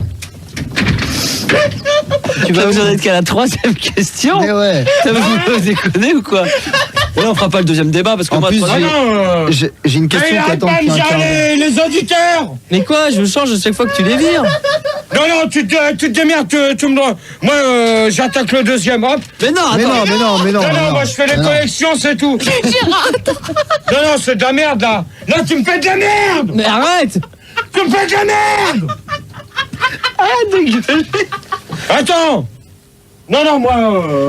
Tu vas vous en être qu'à la troisième question. Mais ouais. Vous déconnez ou quoi? Et là, on fera pas le deuxième débat parce que En moi, plus, Ah non. J'ai une question Il qui arrête attend pas de depuis me un quart d'heure. gérer les auditeurs. Mais quoi, je change à chaque fois que tu les vires. Non, tu te démerdes, tu me dois. Moi, j'attaque le deuxième, hop. Mais non, Mais attends. non. Non, moi je fais les Non. collections, c'est tout. Non, c'est de la merde là. Là, tu me fais de la merde. Mais arrête. Tu me fais de la merde. Attends. Non, moi,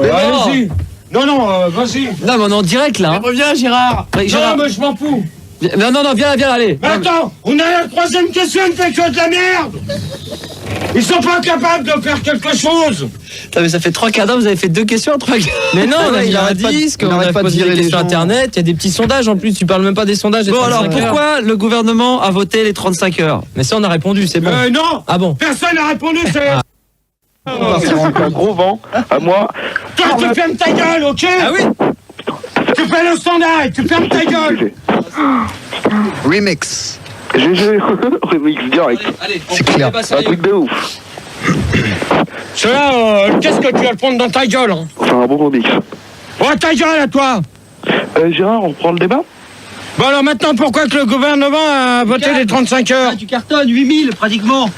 Mais non. allez-y. Non, vas-y. Non, mais on est en direct là. Hein. Reviens, Gérard. Ouais, Non, Gérard, mais je m'en fous. Non, viens là, allez. Mais attends, on a la troisième question, elle fait que de la merde. Ils sont pas capables de faire quelque chose. Putain, mais ça fait 3 quarts d'heure, vous avez fait 2 questions en 3 quarts. Mais non, on a mis il un arrête pas de- disque, il on arrête a pas de posé virer des les questions gens. internet, il y a des petits sondages en plus, tu parles même pas des sondages. des Bon, alors 35 heures. pourquoi le gouvernement a voté les 35 heures? Mais ça, on a répondu, c'est bon. Non. Ah bon? Personne n'a répondu, c'est... C'est un gros vent. À moi. Toi, tu fermes ta gueule, ok? Ah oui? Tu fais le standard et tu fermes ta gueule. Remix. GG. Remix direct. Allez, C'est clair. Un truc de ouf. Cela, qu'est-ce que tu vas le prendre dans ta gueule, hein? Enfin, un bon remix. Ouais, ta gueule à toi. Gérard, on reprend le débat? Bon, alors maintenant, pourquoi que le gouvernement a voté les 35 heures? tu cartonnes, 8000 pratiquement.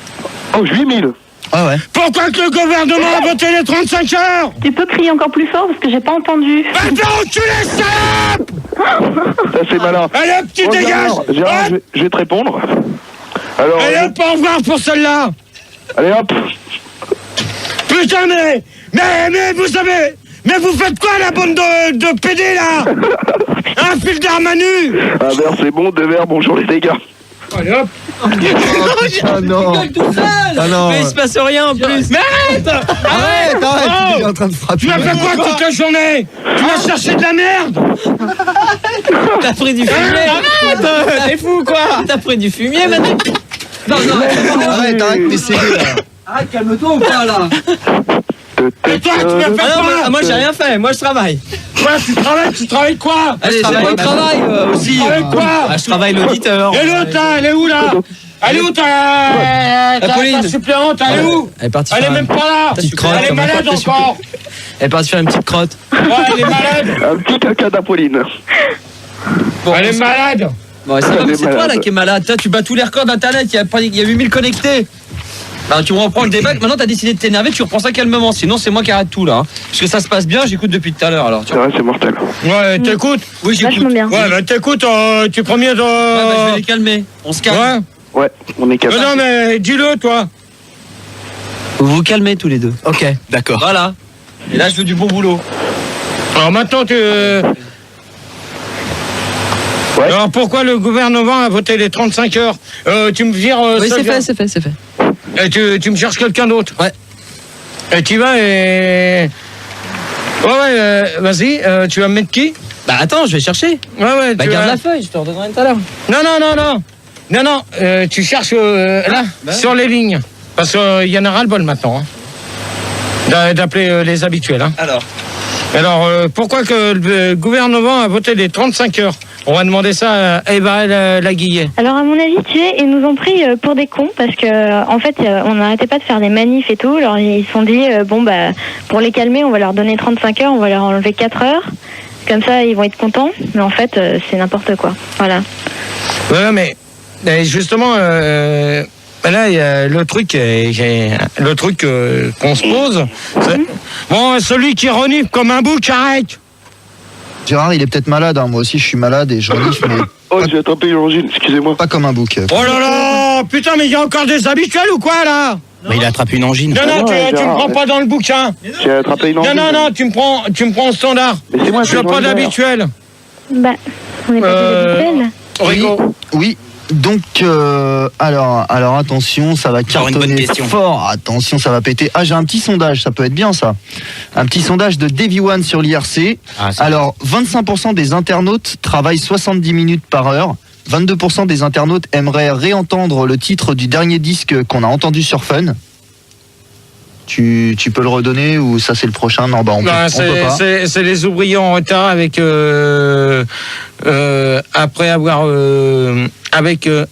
Oh, 8000. Ah ouais. Pourquoi que le gouvernement a voté les 35 heures? Tu peux crier encore plus fort parce que j'ai pas entendu. Bah, tu les salope! Ça, c'est malin. Allez hop, tu Oh, dégages! Gérard, Hop. je vais te répondre. Alors, Allez hop, au revoir pour celle-là! allez hop. Putain, mais vous savez, mais vous faites quoi la bande de PD là? Un fil d'Armanu! Un verre, c'est bon. 2 verres, bonjour les gars. Allez hop! Ah non. Tout seul. Ah non. Mais il se passe rien en plus. Mais arrête! Arrête, il est en train de frapper. Tu as fait quoi toute la journée? Tu m'as cherché de la merde? T'as pris du fumier. T'es fou quoi? T'as pris du fumier maintenant? Arrête, t'es CD là. Arrête, calme-toi ou pas là? Et toi, tu m'as fait Ah non, quoi? moi j'ai rien fait, moi je travaille. Ouais, tu travailles quoi? Allez, c'est travaille, bon, travail aussi. Tu travailles quoi? Ah, je travaille l'auditeur. Et l'autre là, elle est où là? Elle est où ta Pauline. suppléante? Elle est où? Elle est partie Elle est faire même pas là! petite crotte, Elle est comme malade on peut encore! Elle est partie faire une petite crotte. Ouais, elle est malade! Un petit caca d'Apolline. Elle est malade! Bon, ça va, Elle mais est c'est toi malade. là qui est malade. Toi, tu bats tous les records d'internet, il y a 8000 connectés. Alors, tu reprends le débat, maintenant t'as décidé de t'énerver, tu reprends ça calmement, sinon c'est moi qui arrête tout là. Hein. Parce que ça se passe bien, j'écoute depuis tout à l'heure alors. C'est vrai, c'est mortel. Ouais, t'écoutes? Oui, j'écoute. Vachement bien. Ouais, bah t'écoutes, tu prends mieux de. Ouais, bah, je vais les calmer, on se calme. Ouais. Ouais, on est capable. Non, mais dis-le, toi! Vous vous calmez tous les deux. Ok, D'accord. voilà. Et là, je veux du bon boulot. Alors maintenant, Ouais. Alors pourquoi le gouvernement a voté les 35 heures? Tu me vires. Oui, ça, c'est fait. Et tu me cherches quelqu'un d'autre? Ouais. Et tu vas et. Ouais, vas-y, tu vas me mettre qui? Bah attends, je vais chercher. Ouais, Bah tu garde vas- la feuille, je te redonnerai tout à l'heure. Non, tu cherches là, sur les lignes. Parce qu'il y en a ras-le-bol maintenant. Hein, d'appeler les habituels. Hein. Alors, pourquoi que le gouvernement a voté les 35 heures? On va demander ça à Eva Laguillet. Alors à mon avis, tu sais, ils nous ont pris pour des cons parce que en fait, on n'arrêtait pas de faire des manifs et tout. Alors ils se sont dit bon bah pour les calmer, on va leur donner 35 heures, on va leur enlever 4 heures. Comme ça, ils vont être contents. Mais en fait, c'est n'importe quoi. Voilà. Ouais, mais justement, là, il y a le truc qu'on se pose. Bon, celui qui renifle comme un bouc, arrête. Gérard, il est peut-être malade, hein. Moi aussi je suis malade et je renifle, mais Oh, j'ai attrapé une angine, excusez-moi. pas comme un bouc. Oh là là, putain, mais il y a encore des habituels ou quoi là? Mais il a attrapé une angine. Non, non, tu me Gérard, prends pas dans le bouquin. J'ai attrapé une angine. Non, tu me prends au standard. Mais c'est moi, Je suis c'est pas Jean-Hilaire. Bah, d'habituel. on n'est pas des habituels. Rigo. Oui. Donc, alors attention, ça va Encore une bonne cartonner question. fort. Attention, ça va péter. Ah, j'ai un petit sondage, ça peut être bien ça. Un petit sondage de Davy One sur l'IRC. Alors, 25% des internautes travaillent 70 minutes par heure. 22% des internautes aimeraient réentendre le titre du dernier disque qu'on a entendu sur Fun. Tu peux le redonner ou ça c'est le prochain? Non, bah on peut pas. C'est les ouvriers en retard avec après avoir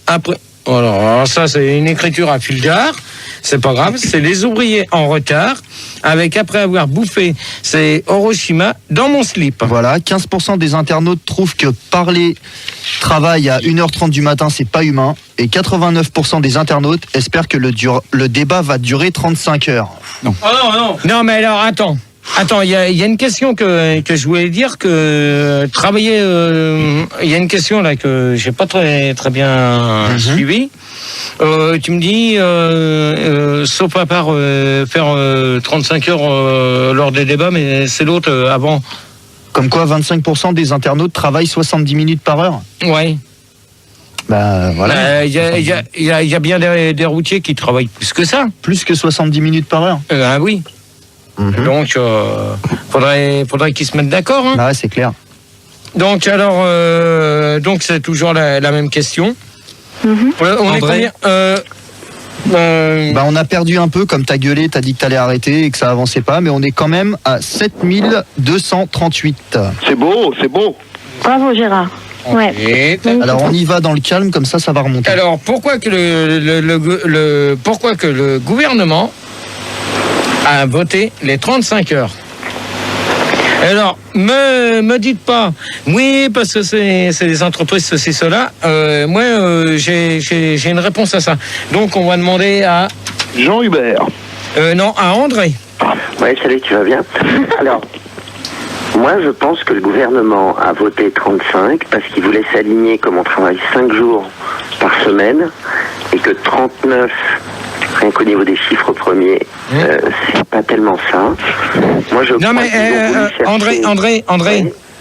après. Alors ça c'est une écriture à fil d'art. C'est pas grave. C'est les ouvriers en retard avec après avoir bouffé. C'est Hiroshima dans mon slip. Voilà, 15% des internautes trouvent que parler travail à 1h30 du matin, c'est pas humain. Et 89% des internautes espèrent que le débat va durer 35 heures. Oh non. Non mais alors attends, il y a une question que je voulais dire que travailler. Il y a une question là que j'ai pas très bien suivie. Tu me dis, sauf à part faire 35 heures lors des débats, mais c'est l'autre avant. Comme quoi, 25% des internautes travaillent 70 minutes par heure. Ouais. Bah voilà. Il y a bien des routiers qui travaillent plus que ça. Plus que 70 minutes par heure. Ah oui. Donc, faudrait qu'ils se mettent d'accord. Hein. Bah ouais, c'est clair. Donc, alors, donc c'est toujours la même question. On est combien Bah, on a perdu un peu, comme t'as gueulé, t'as dit que t'allais arrêter et que ça avançait pas, mais on est quand même à 7238. C'est beau, c'est beau. Bravo Gérard. Ouais. Alors on y va dans le calme, comme ça va remonter. Alors pourquoi que le gouvernement a voté les 35 heures? Alors, me dites pas, oui, parce que c'est des entreprises, ceci, cela. Moi, j'ai une réponse à ça. Donc, on va demander à... Jean Hubert. Non, à André. Ouais, salut, tu vas bien? Alors, moi, je pense que le gouvernement a voté 35 parce qu'il voulait s'aligner comme on travaille 5 jours par semaine et que 39... rien qu'au niveau des chiffres premiers, c'est pas tellement ça. Moi, je non, mais André,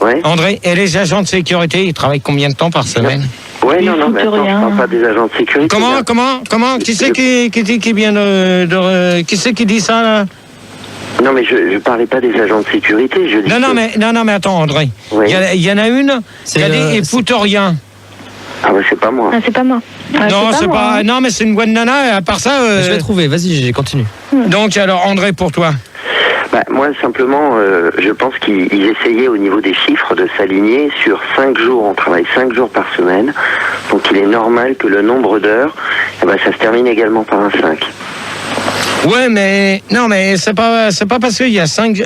ouais. André, et les agents de sécurité, ils travaillent combien de temps par semaine? Ouais, non, mais attends, je parle pas des agents de sécurité. Comment Qui c'est qui vient qui c'est qui dit ça, là? Non, mais je parlais pas des agents de sécurité, je dis non, mais attends, André. Oui. Il y en a une qui a dit « ils foutent rien ». Ah bah c'est pas moi. Ah, c'est pas moi. Non, c'est pas. Non, mais c'est une bonne nana. À part ça. Je vais trouver. Vas-y, continue. Donc alors, André, pour toi. Bah, moi, simplement, je pense qu'ils essayaient au niveau des chiffres de s'aligner sur 5 jours. On travaille 5 jours par semaine. Donc il est normal que le nombre d'heures, ça se termine également par un 5. Ouais, mais non, mais c'est pas parce qu'il y a 5.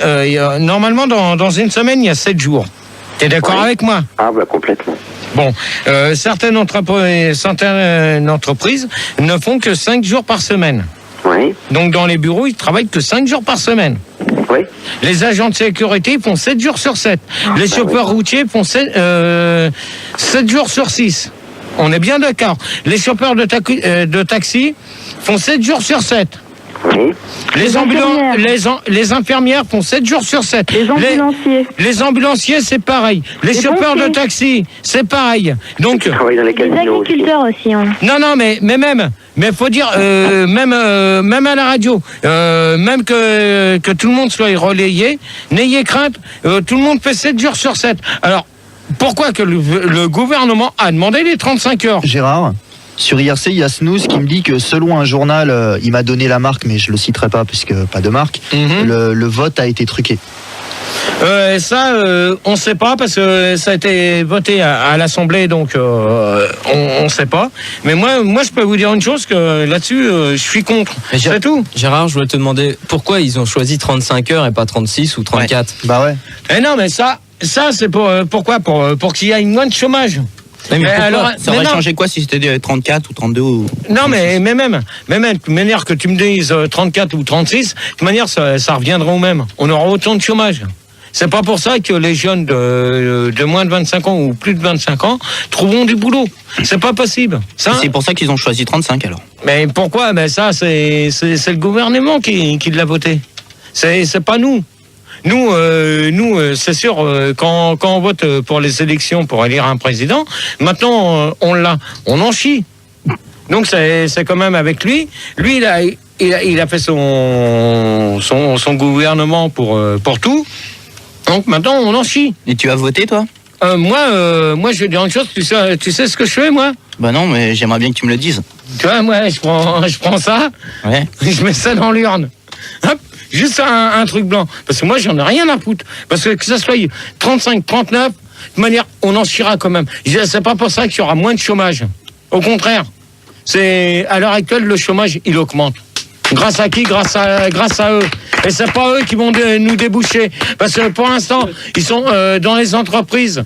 Normalement, dans une semaine, il y a 7 jours. T'es d'accord avec moi? Ah bah complètement. Bon, certaines entreprises ne font que 5 jours par semaine. Oui. Donc dans les bureaux, ils travaillent que 5 jours par semaine. Oui. Les agents de sécurité font 7 jours sur 7. Les chauffeurs routiers font 7 jours sur 6. On est bien d'accord. Les chauffeurs de taxi font 7 jours sur 7. Oui. Les infirmières font 7 jours sur 7. Les ambulanciers. Les ambulanciers, c'est pareil. Les chauffeurs de taxi, c'est pareil. Donc, les agriculteurs aussi. Hein. Non, mais faut dire, même à la radio, même que tout le monde soit relayé, n'ayez crainte, tout le monde fait 7 jours sur 7. Alors, pourquoi que le gouvernement a demandé les 35 heures? Gérard, sur IRC, il y a Snooze qui me dit que selon un journal, il m'a donné la marque, mais je le citerai pas puisque pas de marque, le vote a été truqué. Ça, on ne sait pas parce que ça a été voté à l'Assemblée, donc on ne sait pas. Mais moi, je peux vous dire une chose, que là-dessus, je suis contre. C'est tout. Gérard, je voulais te demander pourquoi ils ont choisi 35 heures et pas 36 ou 34. Ouais. Bah ouais. Eh non, mais ça c'est pourquoi pour qu'il y ait moins de chômage. Mais alors, ça aurait changé quoi si c'était 34 ou 32 ou... Non, mais même de manière que tu me dises 34 ou 36, de toute manière, ça reviendra au même. On aura autant de chômage. C'est pas pour ça que les jeunes de moins de 25 ans ou plus de 25 ans trouveront du boulot. C'est pas possible. C'est pour ça qu'ils ont choisi 35 alors. Mais pourquoi? Ben ça, c'est le gouvernement qui l'a voté. C'est pas nous. Nous, c'est sûr, quand on vote pour les élections pour élire un président, maintenant on en chie. Donc c'est quand même avec lui. Lui, il a fait son gouvernement pour tout. Donc maintenant on en chie. Et tu as voté toi? Moi, je vais dire une chose. Tu sais ce que je fais, moi? Bah non, mais j'aimerais bien que tu me le dises. Tu vois, moi, je prends ça. Ouais. Je mets ça dans l'urne. Hop. Juste un truc blanc. Parce que moi, j'en ai rien à foutre. Parce que ça soit 35, 39, de manière, on en chiera quand même. C'est pas pour ça qu'il y aura moins de chômage. Au contraire. À l'heure actuelle, le chômage, il augmente. Grâce à qui? Grâce à eux. Et c'est pas eux qui vont nous déboucher. Parce que pour l'instant, ils sont dans les entreprises.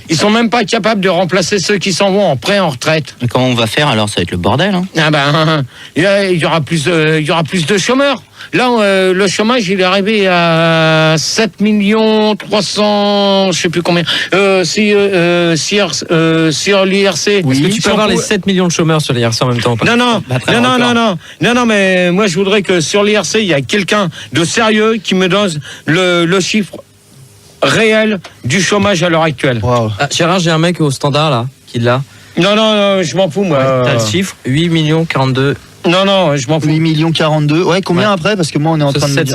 Ils sont même pas capables de remplacer ceux qui s'en vont en retraite. Mais comment on va faire alors? Ça va être le bordel. Hein. Ah ben, il y aura plus de chômeurs. Là, le chômage, il est arrivé à 7 300 je sais plus combien. Sur l'IRC. Oui. Est-ce que tu peux avoir les 7 millions de chômeurs sur l'IRC en même temps? Non, mais moi, je voudrais que sur l'IRC, il y a quelqu'un de sérieux qui me donne le chiffre réel du chômage à l'heure actuelle. Wow. Gérard, j'ai un mec au standard là. qui l'a. Non, je m'en fous, moi. T'as le chiffre 8 millions 42. Non, je m'en fous. 8 millions 42. Ouais, combien après? Parce que moi, on est en train de me dire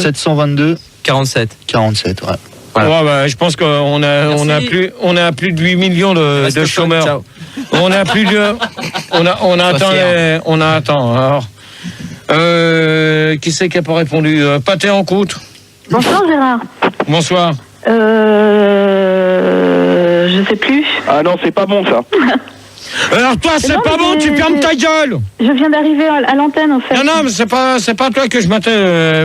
722. 47. 47, ouais. Voilà. Ouais, bah, je pense qu'on a plus de 8 millions de chômeurs. Ciao. On a plus de, on a atteint. Alors, qui c'est qui a pas répondu? Pâté en croûte. Bonsoir Gérard. Bonsoir. Je sais plus. Ah non, c'est pas bon ça. Alors toi, c'est Non, pas mais bon, tu fermes ta gueule. Je viens d'arriver à l'antenne en fait. Non, mais c'est pas toi que je Non,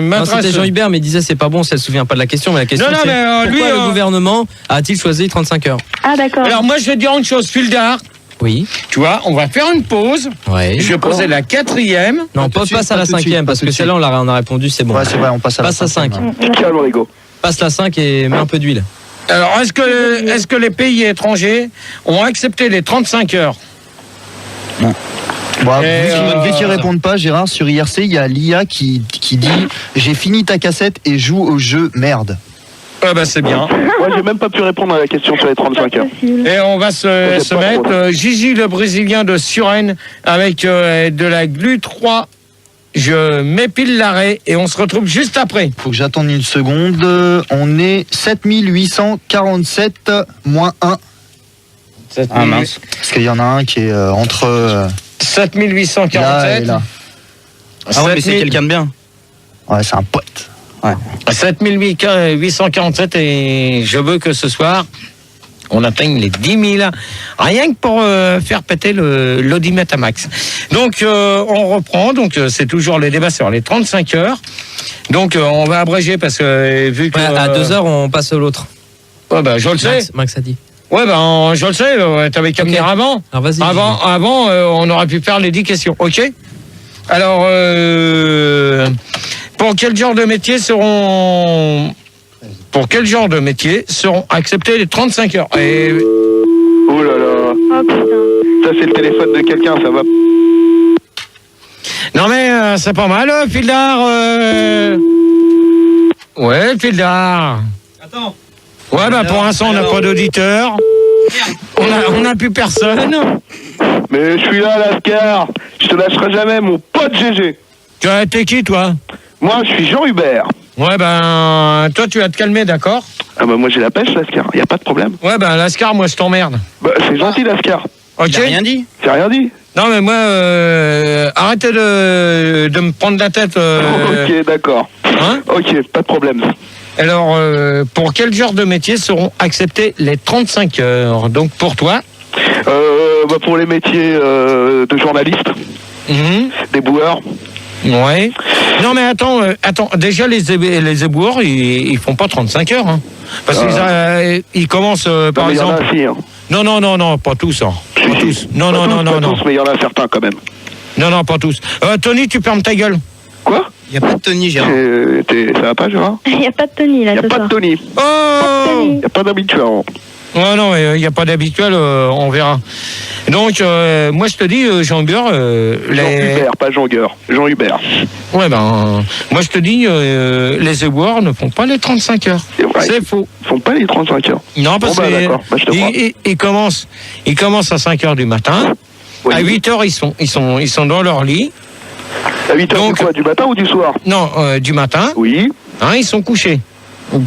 m'adresse. c'était Jean Hubert, mais il disait c'est pas bon, ça ne se souvient pas de la question, mais la question Non, c'est mais, pourquoi lui, le gouvernement a-t-il choisi 35 heures? Ah d'accord. Alors moi, je vais te dire une chose, Fildar. Oui. Tu vois, on va faire une pause. Ouais. Je vais poser la 4e. Non, passe à la 5e, parce que celle-là, on a répondu, c'est bon. Ouais, c'est vrai, on passe à la Passe à 5. Calme, Rigo. Passe la 5 et mets un peu d'huile. Alors, est-ce que les pays étrangers ont accepté les 35 heures? Bon, Et vu qu'ils répondent pas, Gérard, sur IRC, il y a l'IA qui dit « J'ai fini ta cassette et joue au jeu, merde ». Ah bah c'est bien. Moi, j'ai même pas pu répondre à la question sur les 35 heures. Et on va se pas mettre trop, Gigi le Brésilien de Suresnes avec de la glu 3. Je m'épile l'arrêt et on se retrouve juste après. Faut que j'attende une seconde. On est 7847 moins 1. Ah mince. Parce qu'il y en a un qui est entre 7847. là et là. Ah ouais, mais c'est quelqu'un de bien. Ouais, c'est un pote. Ouais. 7847 et je veux que ce soir on atteigne les 10 000 rien que pour faire péter l'audimètre à max. Donc on reprend, donc c'est toujours les débats sur les 35 heures. Donc on va abréger parce que vu que À 2 heures, on passe à l'autre. Ouais, bah, je le sais. Max a dit. Ouais, ben je le sais, t'avais qu'à venir avant. Alors vas-y. Avant, on aurait pu faire les 10 questions, ok? Alors, pour quel genre de métier seront acceptés les 35 heures? Et... Oh là là. Oh putain. Ça, c'est le téléphone de quelqu'un, ça va. Non mais c'est pas mal, Fildar. Ouais, Fildar. Attends. Ouais, bah pour l'instant, on n'a pas d'auditeur. On n'a plus personne. Mais je suis là, Lascar. Je te lâcherai jamais, mon pote GG. T'es qui, toi? Moi, je suis Jean Hubert. Ouais, ben, toi, tu vas te calmer, d'accord? Ah bah moi, j'ai la pêche, Lascar. Y a pas de problème. Ouais, ben, Lascar, moi, je t'emmerde. Bah, c'est gentil, Lascar. Ok? J'ai rien dit. J'ai rien dit. Non, mais moi, arrêtez de me prendre la tête. Ok, d'accord. Hein? Ok, pas de problème. Alors, pour quel genre de métier seront acceptés les 35 heures? Donc, pour toi? Bah, pour les métiers de journaliste, des boueurs. Ouais. Non, mais attends, déjà, les éboueurs, ils font pas 35 heures. Hein. Parce qu'ils commencent, par mais exemple... y en a aussi, hein. Non, pas tous. Hein. Pas tous. Non. Pas tous, mais il y en a certains quand même. Non, pas tous. Tony, tu fermes ta gueule. Quoi? Il n'y a pas de Tony, Gérard. Ça va pas, Gérard? Il n'y a pas de Tony là Il n'y a ce pas soir. de Tony. Oh! Il n'y a pas d'habituel. Ouais, non, il n'y a pas d'habituel, on verra. Donc, moi, je te dis, Jean Hubert... Jean Hubert, pas Jean Gueur. Jean Hubert. Ouais, moi, je te dis, les éboueurs ne font pas les 35 heures. C'est vrai. C'est faux. Ils font pas les 35 heures. Non, parce Bon, bah, d'accord. Bah, je te crois. qu'ils commencent à 5 heures du matin. Oui. À 8 heures, ils sont dans leur lit. À 8 heures Donc, du quoi? Du matin ou du soir? Non, du matin. Oui. Hein, ils sont couchés.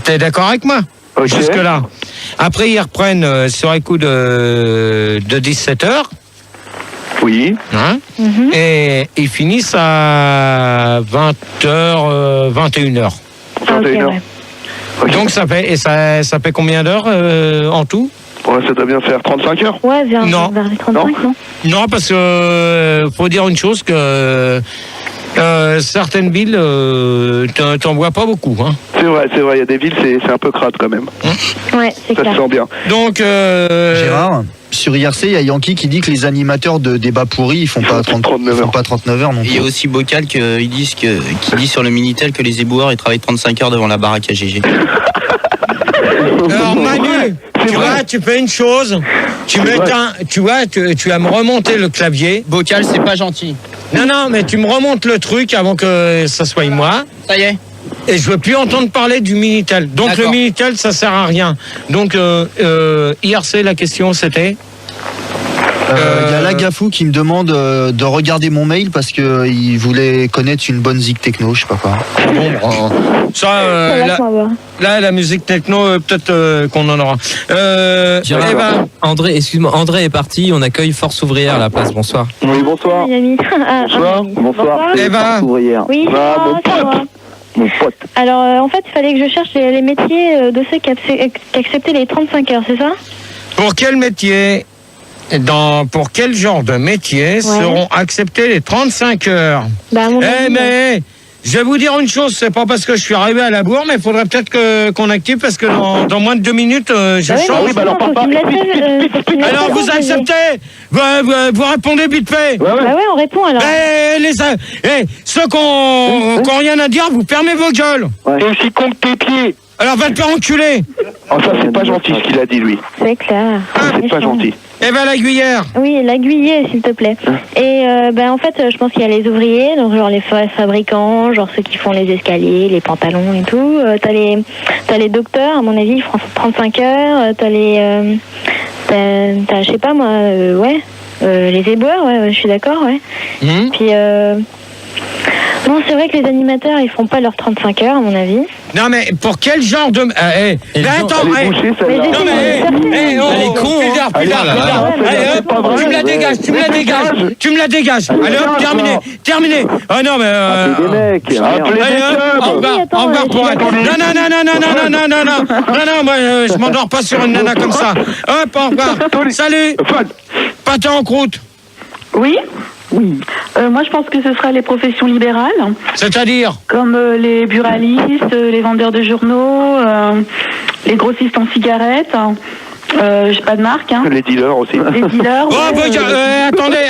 T'es d'accord avec moi? Ok. Jusque-là. Après, ils reprennent sur les coups de 17 heures. Oui. Hein, et ils finissent à 20h, 21h. 21 heures. ouais. Ok. Donc ça fait combien d'heures en tout? Ouais, ça doit bien faire 35 heures. Ouais, vers les 35, non? Non, parce que faut dire une chose que certaines villes t'en vois pas beaucoup. Hein. C'est vrai, il y a des villes, c'est un peu crade quand même. Ouais, c'est Ça clair. se sent bien. Donc Gérard, sur IRC, il y a Yankee qui dit que les animateurs de débats pourris, ils font pas 39 heures non Et il y a plus. aussi Bocal qui dit sur le Minitel que les éboueurs ils travaillent 35 heures devant la baraque à GG. alors Manu, tu vois, tu fais une chose, tu vas me remonter le clavier. Bocal, c'est pas gentil. Non, mais tu me remontes le truc avant que ça soit moi. Ça y est. Et je veux plus entendre parler du Minitel. Donc le Minitel, ça sert à rien. Donc IRC, la question c'était Il y a Lagafou qui me demande de regarder mon mail parce qu'il voulait connaître une bonne zik techno, je sais pas quoi. Bon, ça, là, la musique techno, peut-être qu'on en aura. Gérard, André, excuse-moi, André est parti, on accueille Force Ouvrière à la place, bonsoir. Oui, bonsoir. Bonsoir. Eva. Oui, ça va. Mon pote. Alors, en fait, il fallait que je cherche les métiers de ceux qui acceptaient les 35 heures, c'est ça? Pour quel métier, pour quel genre de métier seront acceptés les 35 heures? Mais je vais vous dire une chose, c'est pas parce que je suis arrivé à la bourre, mais il faudrait peut-être qu'on active parce que dans moins de 2 minutes, je change. Alors vous acceptez, vous répondez vite fait. Bah ouais, on répond alors. Ceux qui n'ont rien à dire, vous fermez vos gueules. Et aussi compte tes pieds. Alors va te faire enculer. Oh, ça c'est pas gentil ce qu'il a dit lui. C'est clair. C'est pas gentil. Eh ben l'aiguillère. Oui, l'aiguillée, s'il te plaît. Et en fait, je pense qu'il y a les ouvriers, donc genre les fabricants, genre ceux qui font les escaliers, les pantalons et tout. T'as les docteurs, à mon avis, ils feront 35 heures. T'as je sais pas moi, les éboueurs, ouais, je suis d'accord, ouais. Puis non, c'est vrai que les animateurs, ils font pas leurs 35 heures, à mon avis. Non, mais pour quel genre de... attends, tu me la dégages. Allez, hop, terminé. Ah non, mais... au revoir pour elle. Non, moi, je m'endors pas sur une nana comme ça. Hop, au revoir. Salut. Pâté en croûte. Oui. Moi, je pense que ce sera les professions libérales. C'est-à-dire? Comme les buralistes, les vendeurs de journaux, les grossistes en cigarettes. J'ai pas de marque. Les dealers aussi. Les dealers.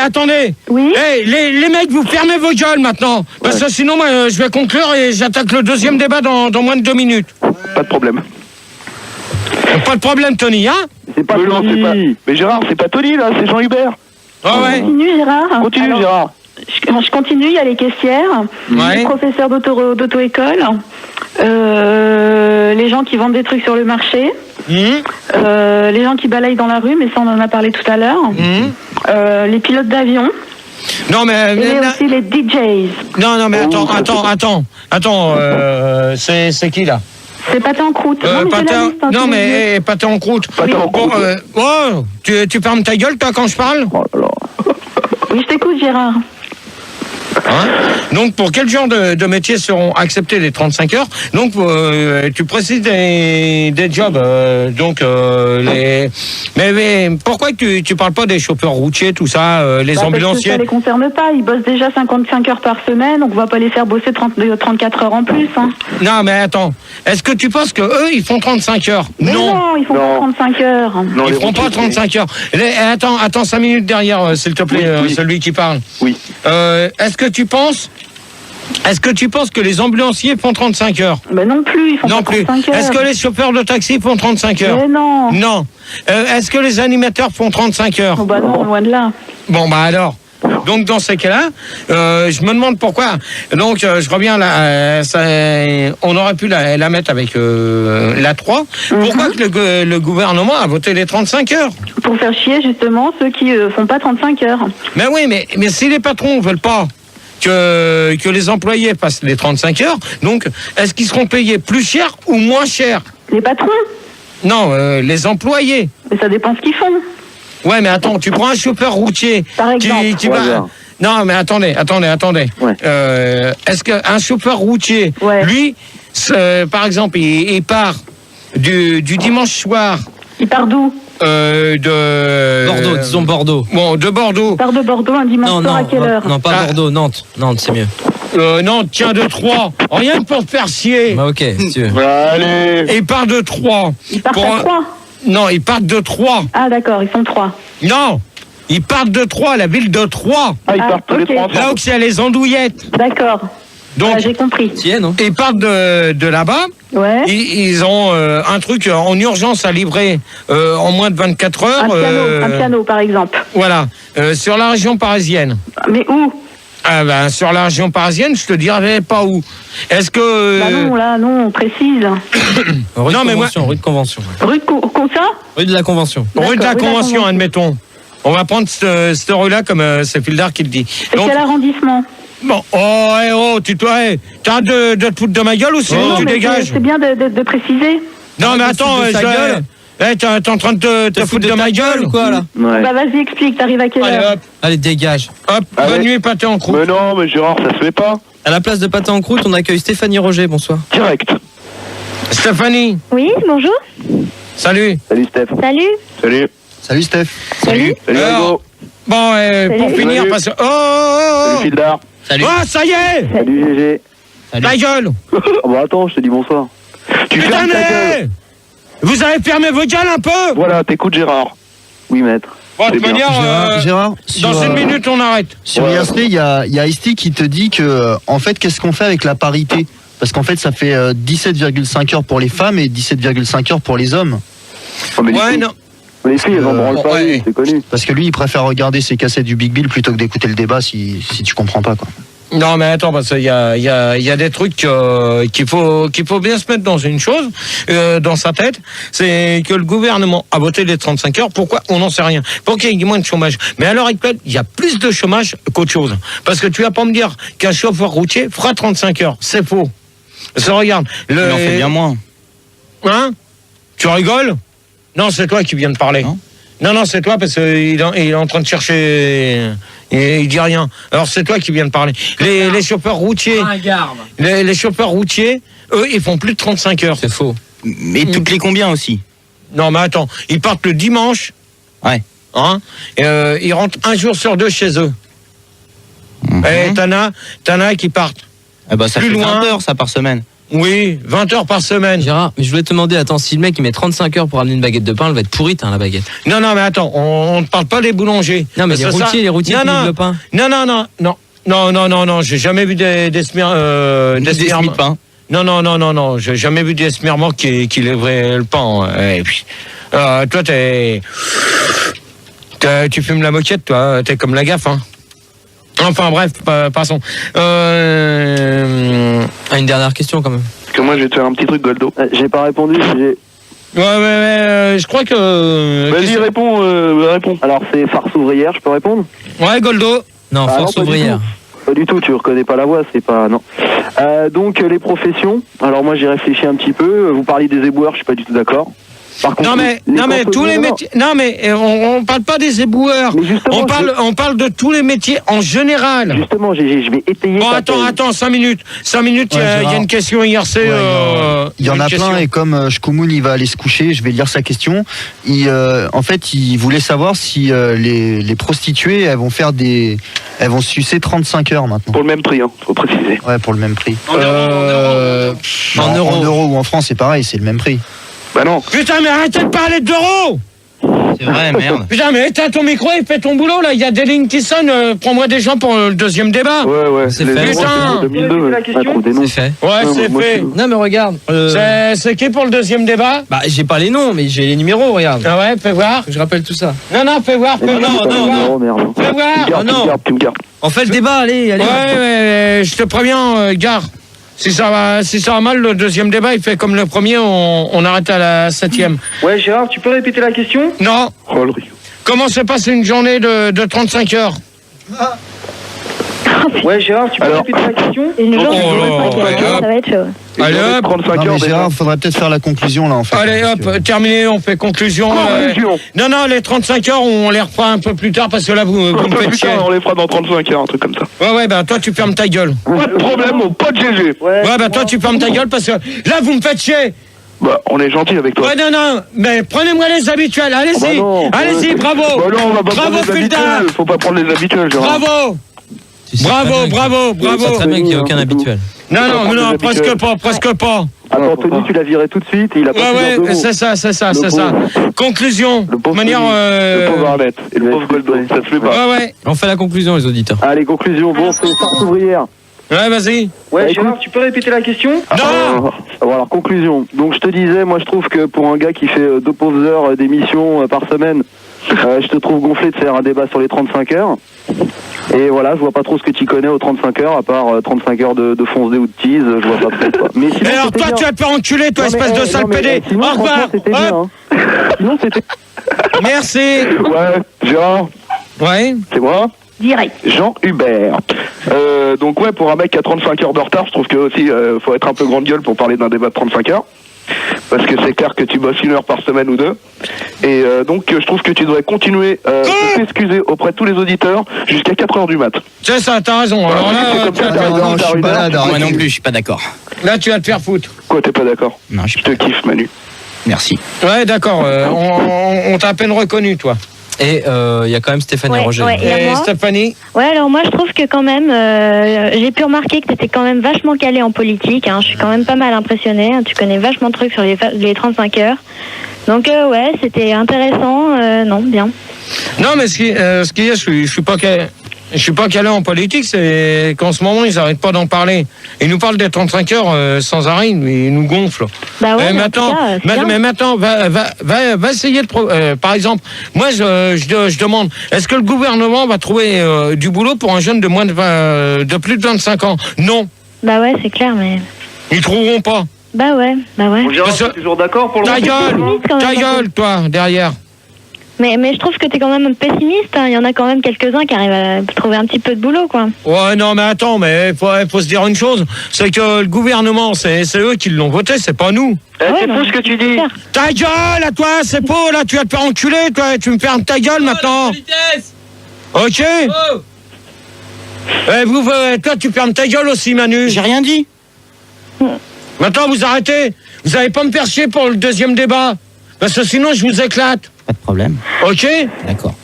Attendez. Oui. Les mecs, vous fermez vos gueules maintenant. Parce que sinon, moi, je vais conclure et j'attaque le deuxième débat dans moins de 2 minutes. Pas de problème. Pas de problème, Tony, hein? C'est pas Tony. Mais Gérard, c'est pas Tony, là, c'est Jean-Hubert. Continue, Gérard. Continue, Gérard. Je continue, il y a les caissières, les professeurs d'auto-école, les gens qui vendent des trucs sur le marché, les gens qui balayent dans la rue, mais ça on en a parlé tout à l'heure, les pilotes d'avion. Non, mais... Et aussi les DJs. Non, mais attends, c'est qui, là? C'est pâté en croûte. Pâté en croûte. Tu fermes ta gueule, toi, quand je parle? Oui, je t'écoute, Gérard. Donc, pour quel genre de métiers seront acceptés les 35 heures? Donc, tu précises des jobs. Mais pourquoi tu parles pas des chauffeurs routiers, tout ça, les ambulanciers? Parce que ça les concerne pas. Ils bossent déjà 55 heures par semaine, donc on va pas les faire bosser 34 heures en plus. Non, mais attends. Est-ce que tu penses que eux, ils font 35 heures? Non, ils font pas 35 heures. Non, ils font pas 35 heures. Attends 5 minutes derrière, s'il te plaît, celui qui parle. Oui. Est-ce que tu penses que les ambulanciers font 35 heures? Ben non plus, ils font pas 35 heures. Est-ce que les chauffeurs de taxi font 35 heures? Mais non. Non. Est-ce que les animateurs font 35 heures? Oh bah non, loin de là. Bon, bah alors. Donc dans ces cas-là, je me demande pourquoi. Donc je reviens là, on aurait pu la mettre avec la 3. Pourquoi que le gouvernement a voté les 35 heures? Pour faire chier justement ceux qui font pas 35 heures. Mais oui, mais si les patrons veulent pas que les employés passent les 35 heures, donc est-ce qu'ils seront payés plus cher ou moins cher? Les patrons? Non, les employés. Mais ça dépend ce qu'ils font. Ouais, mais attends, tu prends un chauffeur routier qui va... Non, mais attendez. Est-ce qu'un chauffeur routier, lui, par exemple, il part du dimanche soir... Il part d'où? Bordeaux, disons Bordeaux. Bon, de Bordeaux. Il part de Bordeaux un dimanche soir à quelle heure? Non, pas Bordeaux, Nantes. Nantes, c'est mieux. Nantes, tiens, de 3. Rien que pour te faire chier. Bah, ok, si tu veux. Allez. Et il part de 3. Il part à 3? Non, ils partent de 3. Ah d'accord, ils sont 3. Non, ils partent de 3, la ville de 3. Ah, ils partent tous les 3. Là où il y a les andouillettes. D'accord. Donc, j'ai compris. Ils partent de là-bas. Ouais. Ils ont un truc en urgence à livrer en moins de 24 heures. Un piano, par exemple. Voilà, sur la région parisienne. Mais où? Sur la région parisienne, je te dirais pas où. Est-ce que... non, on précise. Rue de Convention. Rue de quoi? Rue de la Convention. Rue de la Convention, admettons. On va prendre cette rue-là comme c'est Fildar qui le dit. C'est quel arrondissement? Bon, tu t'arrêtes de te foutre de ma gueule ou sinon tu dégages? C'est bien de préciser. Non, mais attends, t'es en train de te foutre de ma gueule ou quoi, là? Ouais. Bah, vas-y, explique, t'arrives à quelle heure? Hop. Allez, dégage. Hop, bonne nuit, pâté en croûte. Mais non, mais Gérard, ça se fait pas. À la place de pâté en croûte, on accueille Stéphanie Roger, bonsoir. Direct. Stéphanie. Oui, bonjour. Salut. Salut, Steph. Salut. Salut. Salut Steph. Salut. Salut, Hugo. Bon, pour finir, Salut. parce que... Salut, Fildar. Salut. Oh, ça y est. Salut, GG. Ta gueule. Oh, bah attends, je te dis bonsoir. Tu Putain, fermes ta mais gueule. vous avez fermé vos gueules un peu. Voilà, t'écoutes Gérard. Oui, maître. Bon, de toute C'est bien. manière, Gérard, dans une minute, on arrête. Sur IRC, il y a Ice-T qui te dit que, en fait, qu'est-ce qu'on fait avec la parité? Parce qu'en fait, ça fait 17,5 heures pour les femmes et 17,5 heures pour les hommes. Oh, mais les Ouais, filles- non. Les filles, elles en branlent pas, ouais. c'est connu. Parce que lui, il préfère regarder ses cassettes du Big Bill plutôt que d'écouter le débat si tu comprends pas, quoi. Non, mais attends, parce qu'il y a des trucs qu'il faut bien se mettre dans une chose, dans sa tête, c'est que le gouvernement a voté les 35 heures. Pourquoi? On n'en sait rien. Pour qu'il y ait moins de chômage. Mais à l'heure actuelle, il y a plus de chômage qu'autre chose. Parce que tu vas pas me dire qu'un chauffeur routier fera 35 heures. C'est faux. Ça, regarde. Il en fait bien moins. Hein? Tu rigoles? Non, c'est toi qui viens de parler. Non, c'est toi parce qu'il est en train de chercher. Il dit rien. Alors c'est toi qui viens de parler. Les chauffeurs routiers. Les chauffeurs routiers, eux, ils font plus de 35 heures. C'est faux. Mais toutes les combien aussi? Non, mais attends, ils partent le dimanche. Ouais. Hein? Ils rentrent un jour sur deux chez eux. Et t'en as qui partent. Ah bah ça Plus fait loin. 20 heures ça par semaine. Oui, 20 heures par semaine. Gérard, mais je voulais te demander, attends, si le mec il met 35 heures pour amener une baguette de pain, elle va être pourrite, hein, la baguette. Non, mais attends, on ne parle pas des boulangers. Non, mais Parce les que routiers qui livrent le pain. Non, j'ai jamais vu des pain. Non, j'ai jamais vu des smirmants qui livraient le pain. Et puis, toi, tu fumes la moquette, toi, t'es comme la gaffe, hein. Enfin bref, passons. Une dernière question quand même. Parce que moi, je vais te faire un petit truc, Goldo. J'ai pas répondu, j'ai... Ouais, je crois que... Vas-y, réponds. Alors, c'est farce ouvrière, je peux répondre? Ouais, Goldo. Non, Ah, force non, pas du ouvrière. Pas du tout, tu reconnais pas la voix, c'est pas... Non. Donc, les professions. Alors, moi, j'ai réfléchi un petit peu. Vous parliez des éboueurs, je suis pas du tout d'accord. Par contre, Non mais tous les métiers. Non mais on parle pas des éboueurs. On parle de tous les métiers en général. Justement, je vais étayer. Bon, attends, 5 minutes. 5 minutes, il y a une question IRC. Il y en a plein et comme Shkoumoun il va aller se coucher, je vais lire sa question. En fait, il voulait savoir si les prostituées elles vont sucer 35 heures maintenant. Pour le même prix, hein, faut préciser. Ouais, pour le même prix. En euros. En euros ou en francs, c'est pareil, c'est le même prix. Bah non. Putain, mais arrêtez de parler d'euros. C'est vrai, merde. Putain, mais éteins ton micro et fais ton boulot là. Il y a des lignes qui sonnent. Prends-moi des gens pour le deuxième débat. Ouais. C'est fait. Putain. 2002, C'est fait. Ouais, c'est fait. Non, mais regarde. C'est qui pour le deuxième débat? Bah, j'ai pas les noms, mais j'ai les numéros, regarde. Ah ouais, fais voir. Je rappelle tout ça. Non, fais voir. Non, merde. Fais voir. Tu me gardes. On fait le débat, allez. Ouais, je te préviens, gare. Si ça va mal, le deuxième débat, il fait comme le premier, on arrête à la 7e. Ouais, Gérard, tu peux répéter la question? Non. Comment se passe une journée de 35 heures? Ouais, Gérard, tu peux répéter la question? Une journée de 35 heures, ça va être chaud. Allez hop. 35 Non, heures. mais Gérard, faudrait peut-être faire la conclusion là en fait. Allez hop, terminé, on fait conclusion. Non, les 35 heures, on les refera un peu plus tard parce que là, vous me faites chier. On les fera dans 35 heures, un truc comme ça. Ouais, bah toi, tu fermes ta gueule. Pas de problème, mon pote GG. Ouais, bah toi, tu fermes ta gueule parce que là, vous me faites chier. Bah, on est gentil avec toi. Ouais, non, mais prenez-moi les habituels, allez-y. Allez-y, bravo. Bah non, on va pas Bravo, prendre les Fulda. habituels. Faut pas prendre les habituels, Gérard. Bravo. Tu sais très bien qu'il n'y a aucun habituel. Non, presque pas. Attends, Anthony, tu l'as viré tout de suite et il a pas fait Ouais, c'est ça. Conclusion. De manière. Le pauvre Arlette et le pauvre Goldo, ça se fait pas. Ouais. On fait la conclusion, les auditeurs. Allez, conclusion. Bon, c'est farce ouvrière. Ouais, vas-y. Ouais, Gérard, tu peux répéter la question? Non. Alors, conclusion. Donc, je te disais, moi, je trouve que pour un gars qui fait 2 pauvres heures d'émission par semaine, je te trouve gonflé de faire un débat sur les 35 heures. Et voilà, je vois pas trop ce que tu connais aux 35 heures, à part 35 heures de fonce D ou de tease, je vois pas trop quoi. Mais sinon, alors toi, tu vas te faire enculer, toi, espèce de sale pédé. Au revoir. Sinon, c'était bien. Hein. Sinon, c'était... Merci. Ouais, Gérard. Ouais. C'est moi. Direct. Jean Hubert. Donc ouais, pour un mec qui a 35 heures de retard, je trouve que aussi faut être un peu grande gueule pour parler d'un débat de 35 heures. Parce que c'est clair que tu bosses 1 heure par semaine ou 2. Et donc je trouve que tu devrais continuer de t'excuser auprès de tous les auditeurs jusqu'à 4 heures du mat. C'est ça, t'as raison. Alors là, Moi non plus, je suis pas d'accord. là, tu vas te faire foutre. Quoi, t'es pas d'accord? Non, Je te kiffe, Manu. Merci. Ouais, d'accord. On t'a à peine reconnu, toi. Et il y a quand même Stéphanie Roger. Ouais, et Et moi Stéphanie? Ouais, alors moi je trouve que quand même, j'ai pu remarquer que tu étais quand même vachement calé en politique. Hein. Je suis quand même pas mal impressionnée. Hein. Tu connais vachement de trucs sur les 35 heures. Donc ouais, c'était intéressant. Non, bien. Non, mais ce qui est, je suis pas calé. Je suis pas calé en politique, c'est qu'en ce moment, ils n'arrêtent pas d'en parler. Ils nous parlent des 35 heures sans arrêt, ils nous gonflent. Bah ouais, mais maintenant, va essayer de... par exemple, moi, je demande, est-ce que le gouvernement va trouver du boulot pour un jeune de plus de 25 ans? Non. Bah ouais, c'est clair, mais... Ils trouveront pas. Bah ouais. T'es toujours d'accord pour le Ta gueule, toi, derrière. Mais je trouve que t'es quand même pessimiste. Hein. Il y en a quand même quelques-uns qui arrivent à trouver un petit peu de boulot, quoi. Ouais, non, mais attends, mais faut se dire une chose, c'est que le gouvernement, c'est eux qui l'ont voté, c'est pas nous. C'est fou ce que tu dis. Ta gueule, à toi, c'est faux, là, tu vas te faire enculer, toi, tu me fermes ta gueule maintenant. Ok. Toi, tu fermes ta gueule aussi, Manu. J'ai rien dit. Maintenant, vous arrêtez. Vous allez pas me faire chier pour le deuxième débat, parce que sinon, je vous éclate. Pas de problème. Ok. D'accord.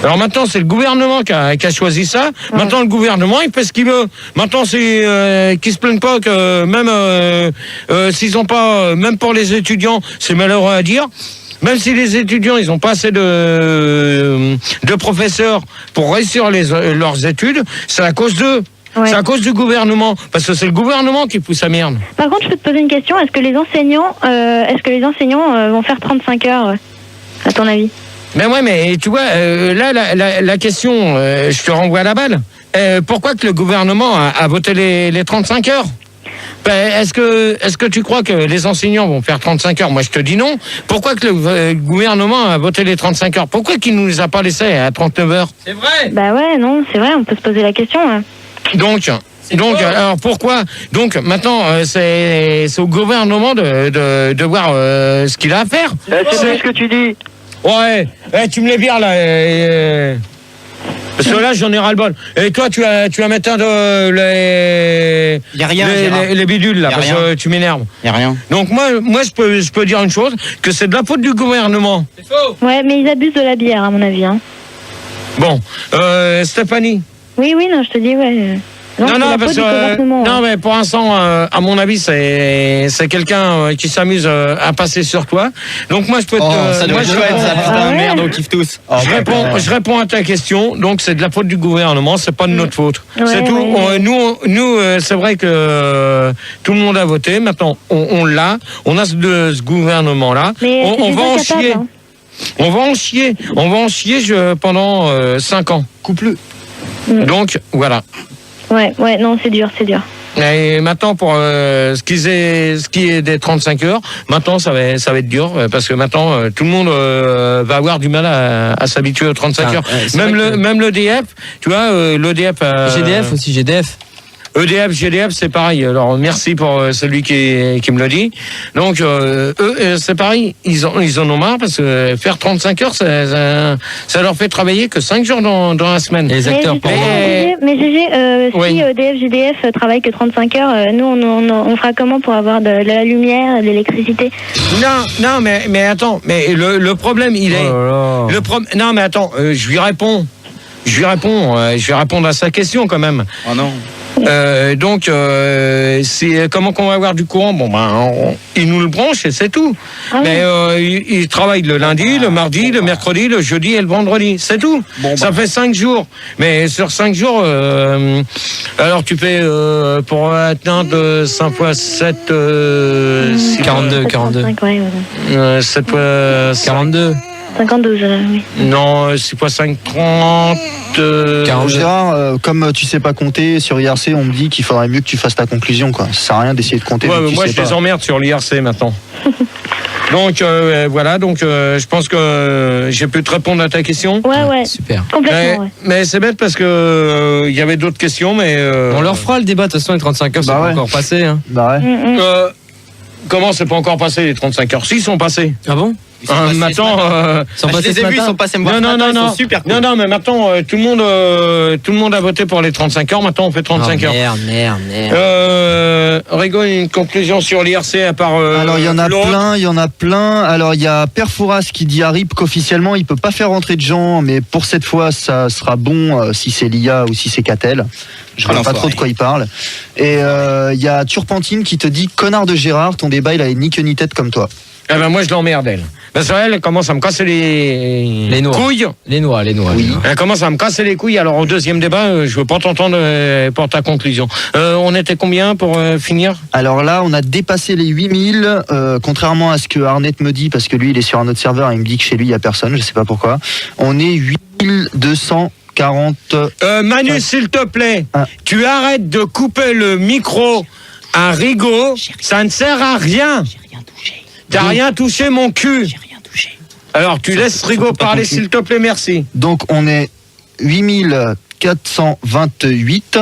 Alors maintenant, c'est le gouvernement qui a choisi ça. Maintenant, le gouvernement, il fait ce qu'il veut. Maintenant, c'est qu'ils se plaignent pas que même s'ils ont pas, même pour les étudiants, c'est malheureux à dire. Même si les étudiants, ils ont pas assez de professeurs pour réussir leurs études, c'est à cause d'eux. Ouais. C'est à cause du gouvernement, parce que c'est le gouvernement qui pousse sa merde. Par contre, je peux te poser une question. Est-ce que les enseignants vont faire 35 heures, à ton avis? Mais ouais, mais tu vois, là, la question, je te renvoie la balle. Pourquoi que le gouvernement a voté les 35 heures? Est-ce que tu crois que les enseignants vont faire 35 heures? Moi, je te dis non. Pourquoi que le gouvernement a voté les 35 heures? Pourquoi qu'il nous les a pas laissés à 39 heures? C'est vrai. Bah ouais, non, c'est vrai, on peut se poser la question. Hein. Donc, alors pourquoi? Donc maintenant, c'est au gouvernement de voir ce qu'il a à faire. C'est ce que tu dis. Ouais, tu me les vires là. Parce que là, j'en ai ras-le-bol. Et toi, tu vas mettre y a rien, les bidules là, parce que tu m'énerves. Y a rien. Donc moi, je peux dire une chose, que c'est de la faute du gouvernement. C'est faux. Ouais, mais ils abusent de la bière, à mon avis. Hein. Bon, Stéphanie. Oui, non, je te dis, ouais. Non, parce que non, mais pour l'instant, à mon avis, c'est quelqu'un qui s'amuse à passer sur toi. Donc moi, je peux te. Ça doit être chouette, ça. Putain, merde, on kiffe tous. Je réponds à ta question. Donc c'est de la faute du gouvernement, c'est pas de notre faute. Ouais, c'est tout. Ouais. Nous, c'est vrai que tout le monde a voté. Maintenant, on l'a. On a ce gouvernement-là. On va en chier. Hein. On va en chier pendant 5 ans. Couple. Donc voilà. Ouais, non, c'est dur. Et maintenant, pour ce qui est des 35 heures, maintenant, ça va être dur, parce que maintenant, tout le monde va avoir du mal à s'habituer aux 35 heures. Même l'EDF, tu vois, l'EDF... GDF aussi, GDF. EDF, GDF, c'est pareil. Alors, merci pour celui qui me le dit. Donc, eux, c'est pareil. Ils en ont marre parce que faire 35 heures, ça leur fait travailler que 5 jours dans la semaine. Les acteurs, mais GG, si EDF, GDF travaillent que 35 heures, nous, on fera comment pour avoir de la lumière, de l'électricité? Non, mais attends. Mais le problème, il est... Non, mais attends, je vais répondre à sa question quand même. Oh non. Donc, c'est comment qu'on va avoir du courant? Bon, ils nous le branchent et c'est tout. Mais ils travaillent le lundi, le mardi, le mercredi, le jeudi et le vendredi. C'est tout. Ça fait 5 jours. Mais sur 5 jours, alors tu fais pour atteindre 5 fois 7... 42. 7 fois... 42. 52, oui. Non, 6 fois 5, 30... Gérard, comme tu sais pas compter, sur IRC, on me dit qu'il faudrait mieux que tu fasses ta conclusion, quoi. Ça sert à rien d'essayer de compter. Ouais, moi, je les emmerde sur l'IRC, maintenant. Donc voilà, donc je pense que j'ai pu te répondre à ta question. Ouais. Super. Complètement, ouais. Mais c'est bête parce que il y avait d'autres questions, mais On leur fera le débat, de toute façon, les 35 heures, c'est pas encore passé. Hein. Bah ouais. Comment c'est pas encore passé les 35 heures? Si, ils sont passés. Ah bon? Maintenant, Je les ai vus, ils sont passés me voir. non, ils sont super cool. non, mais maintenant tout le monde a voté pour les 35 heures. Maintenant, on fait 35 heures. Merde. Rigo, une conclusion sur l'IRC à part. Alors il y en a plein. Alors il y a Perfouras qui dit à RIP qu'officiellement il peut pas faire rentrer de gens, mais pour cette fois ça sera bon si c'est l'IA ou si c'est Catel. Je vois pas trop de quoi il parle. Et il y a Turpentine qui te dit connard de Gérard, ton débat il avait ni queue ni tête comme toi. Eh ben moi je l'emmerde elle. Parce qu'elle commence à me casser les noix. couilles. Les noix. Oui. Elle commence à me casser les couilles. Alors au deuxième débat, je veux pas t'entendre pour ta conclusion. On était combien pour finir? Alors là, on a dépassé les 8000, contrairement à ce que Arnett me dit, parce que lui, il est sur un autre serveur, il me dit que chez lui, il n'y a personne, je sais pas pourquoi. On est 8240. Manu, s'il te plaît, tu arrêtes de couper le micro à Rigo, ça ne sert à rien. T'as rien touché, mon cul. J'ai rien touché. Alors, tu laisses Rigo parler, s'il te plaît, merci. Donc, on est 8428.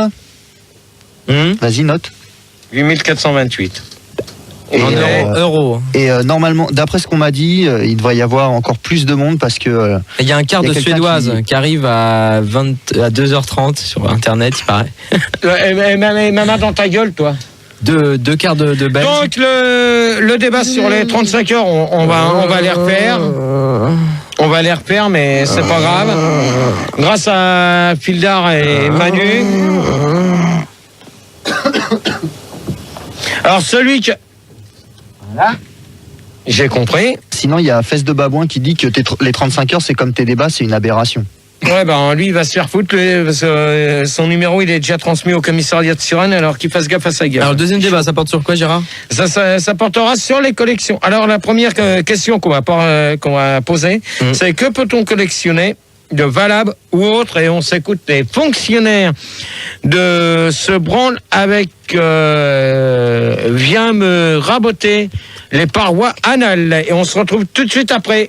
Vas-y, note. 8428. Et, en euros. Et normalement, d'après ce qu'on m'a dit, il devrait y avoir encore plus de monde parce que... Il y a un quart de suédoise qui arrive à 2h30 sur Internet, il paraît. Ma main dans ta gueule, toi. Deux quarts de belge. Donc le débat sur les 35 heures, on va les refaire. On va les refaire, mais c'est pas grave. Grâce à Fildar et Manu. Alors celui que... Voilà. J'ai compris. Sinon, il y a Fesse de Babouin qui dit que les 35 heures, c'est comme tes débats, c'est une aberration. Ouais, ben lui, il va se faire foutre, parce que son numéro, il est déjà transmis au commissariat de Suresnes, alors qu'il fasse gaffe à sa gueule. Alors, le deuxième débat, ça porte sur quoi, Gérard? Ça portera sur les collections. Alors, la première question qu'on va poser, c'est que peut-on collectionner de valable ou autre? Et on s'écoute les fonctionnaires de ce branle avec Viens me raboter les parois anales. Et on se retrouve tout de suite après.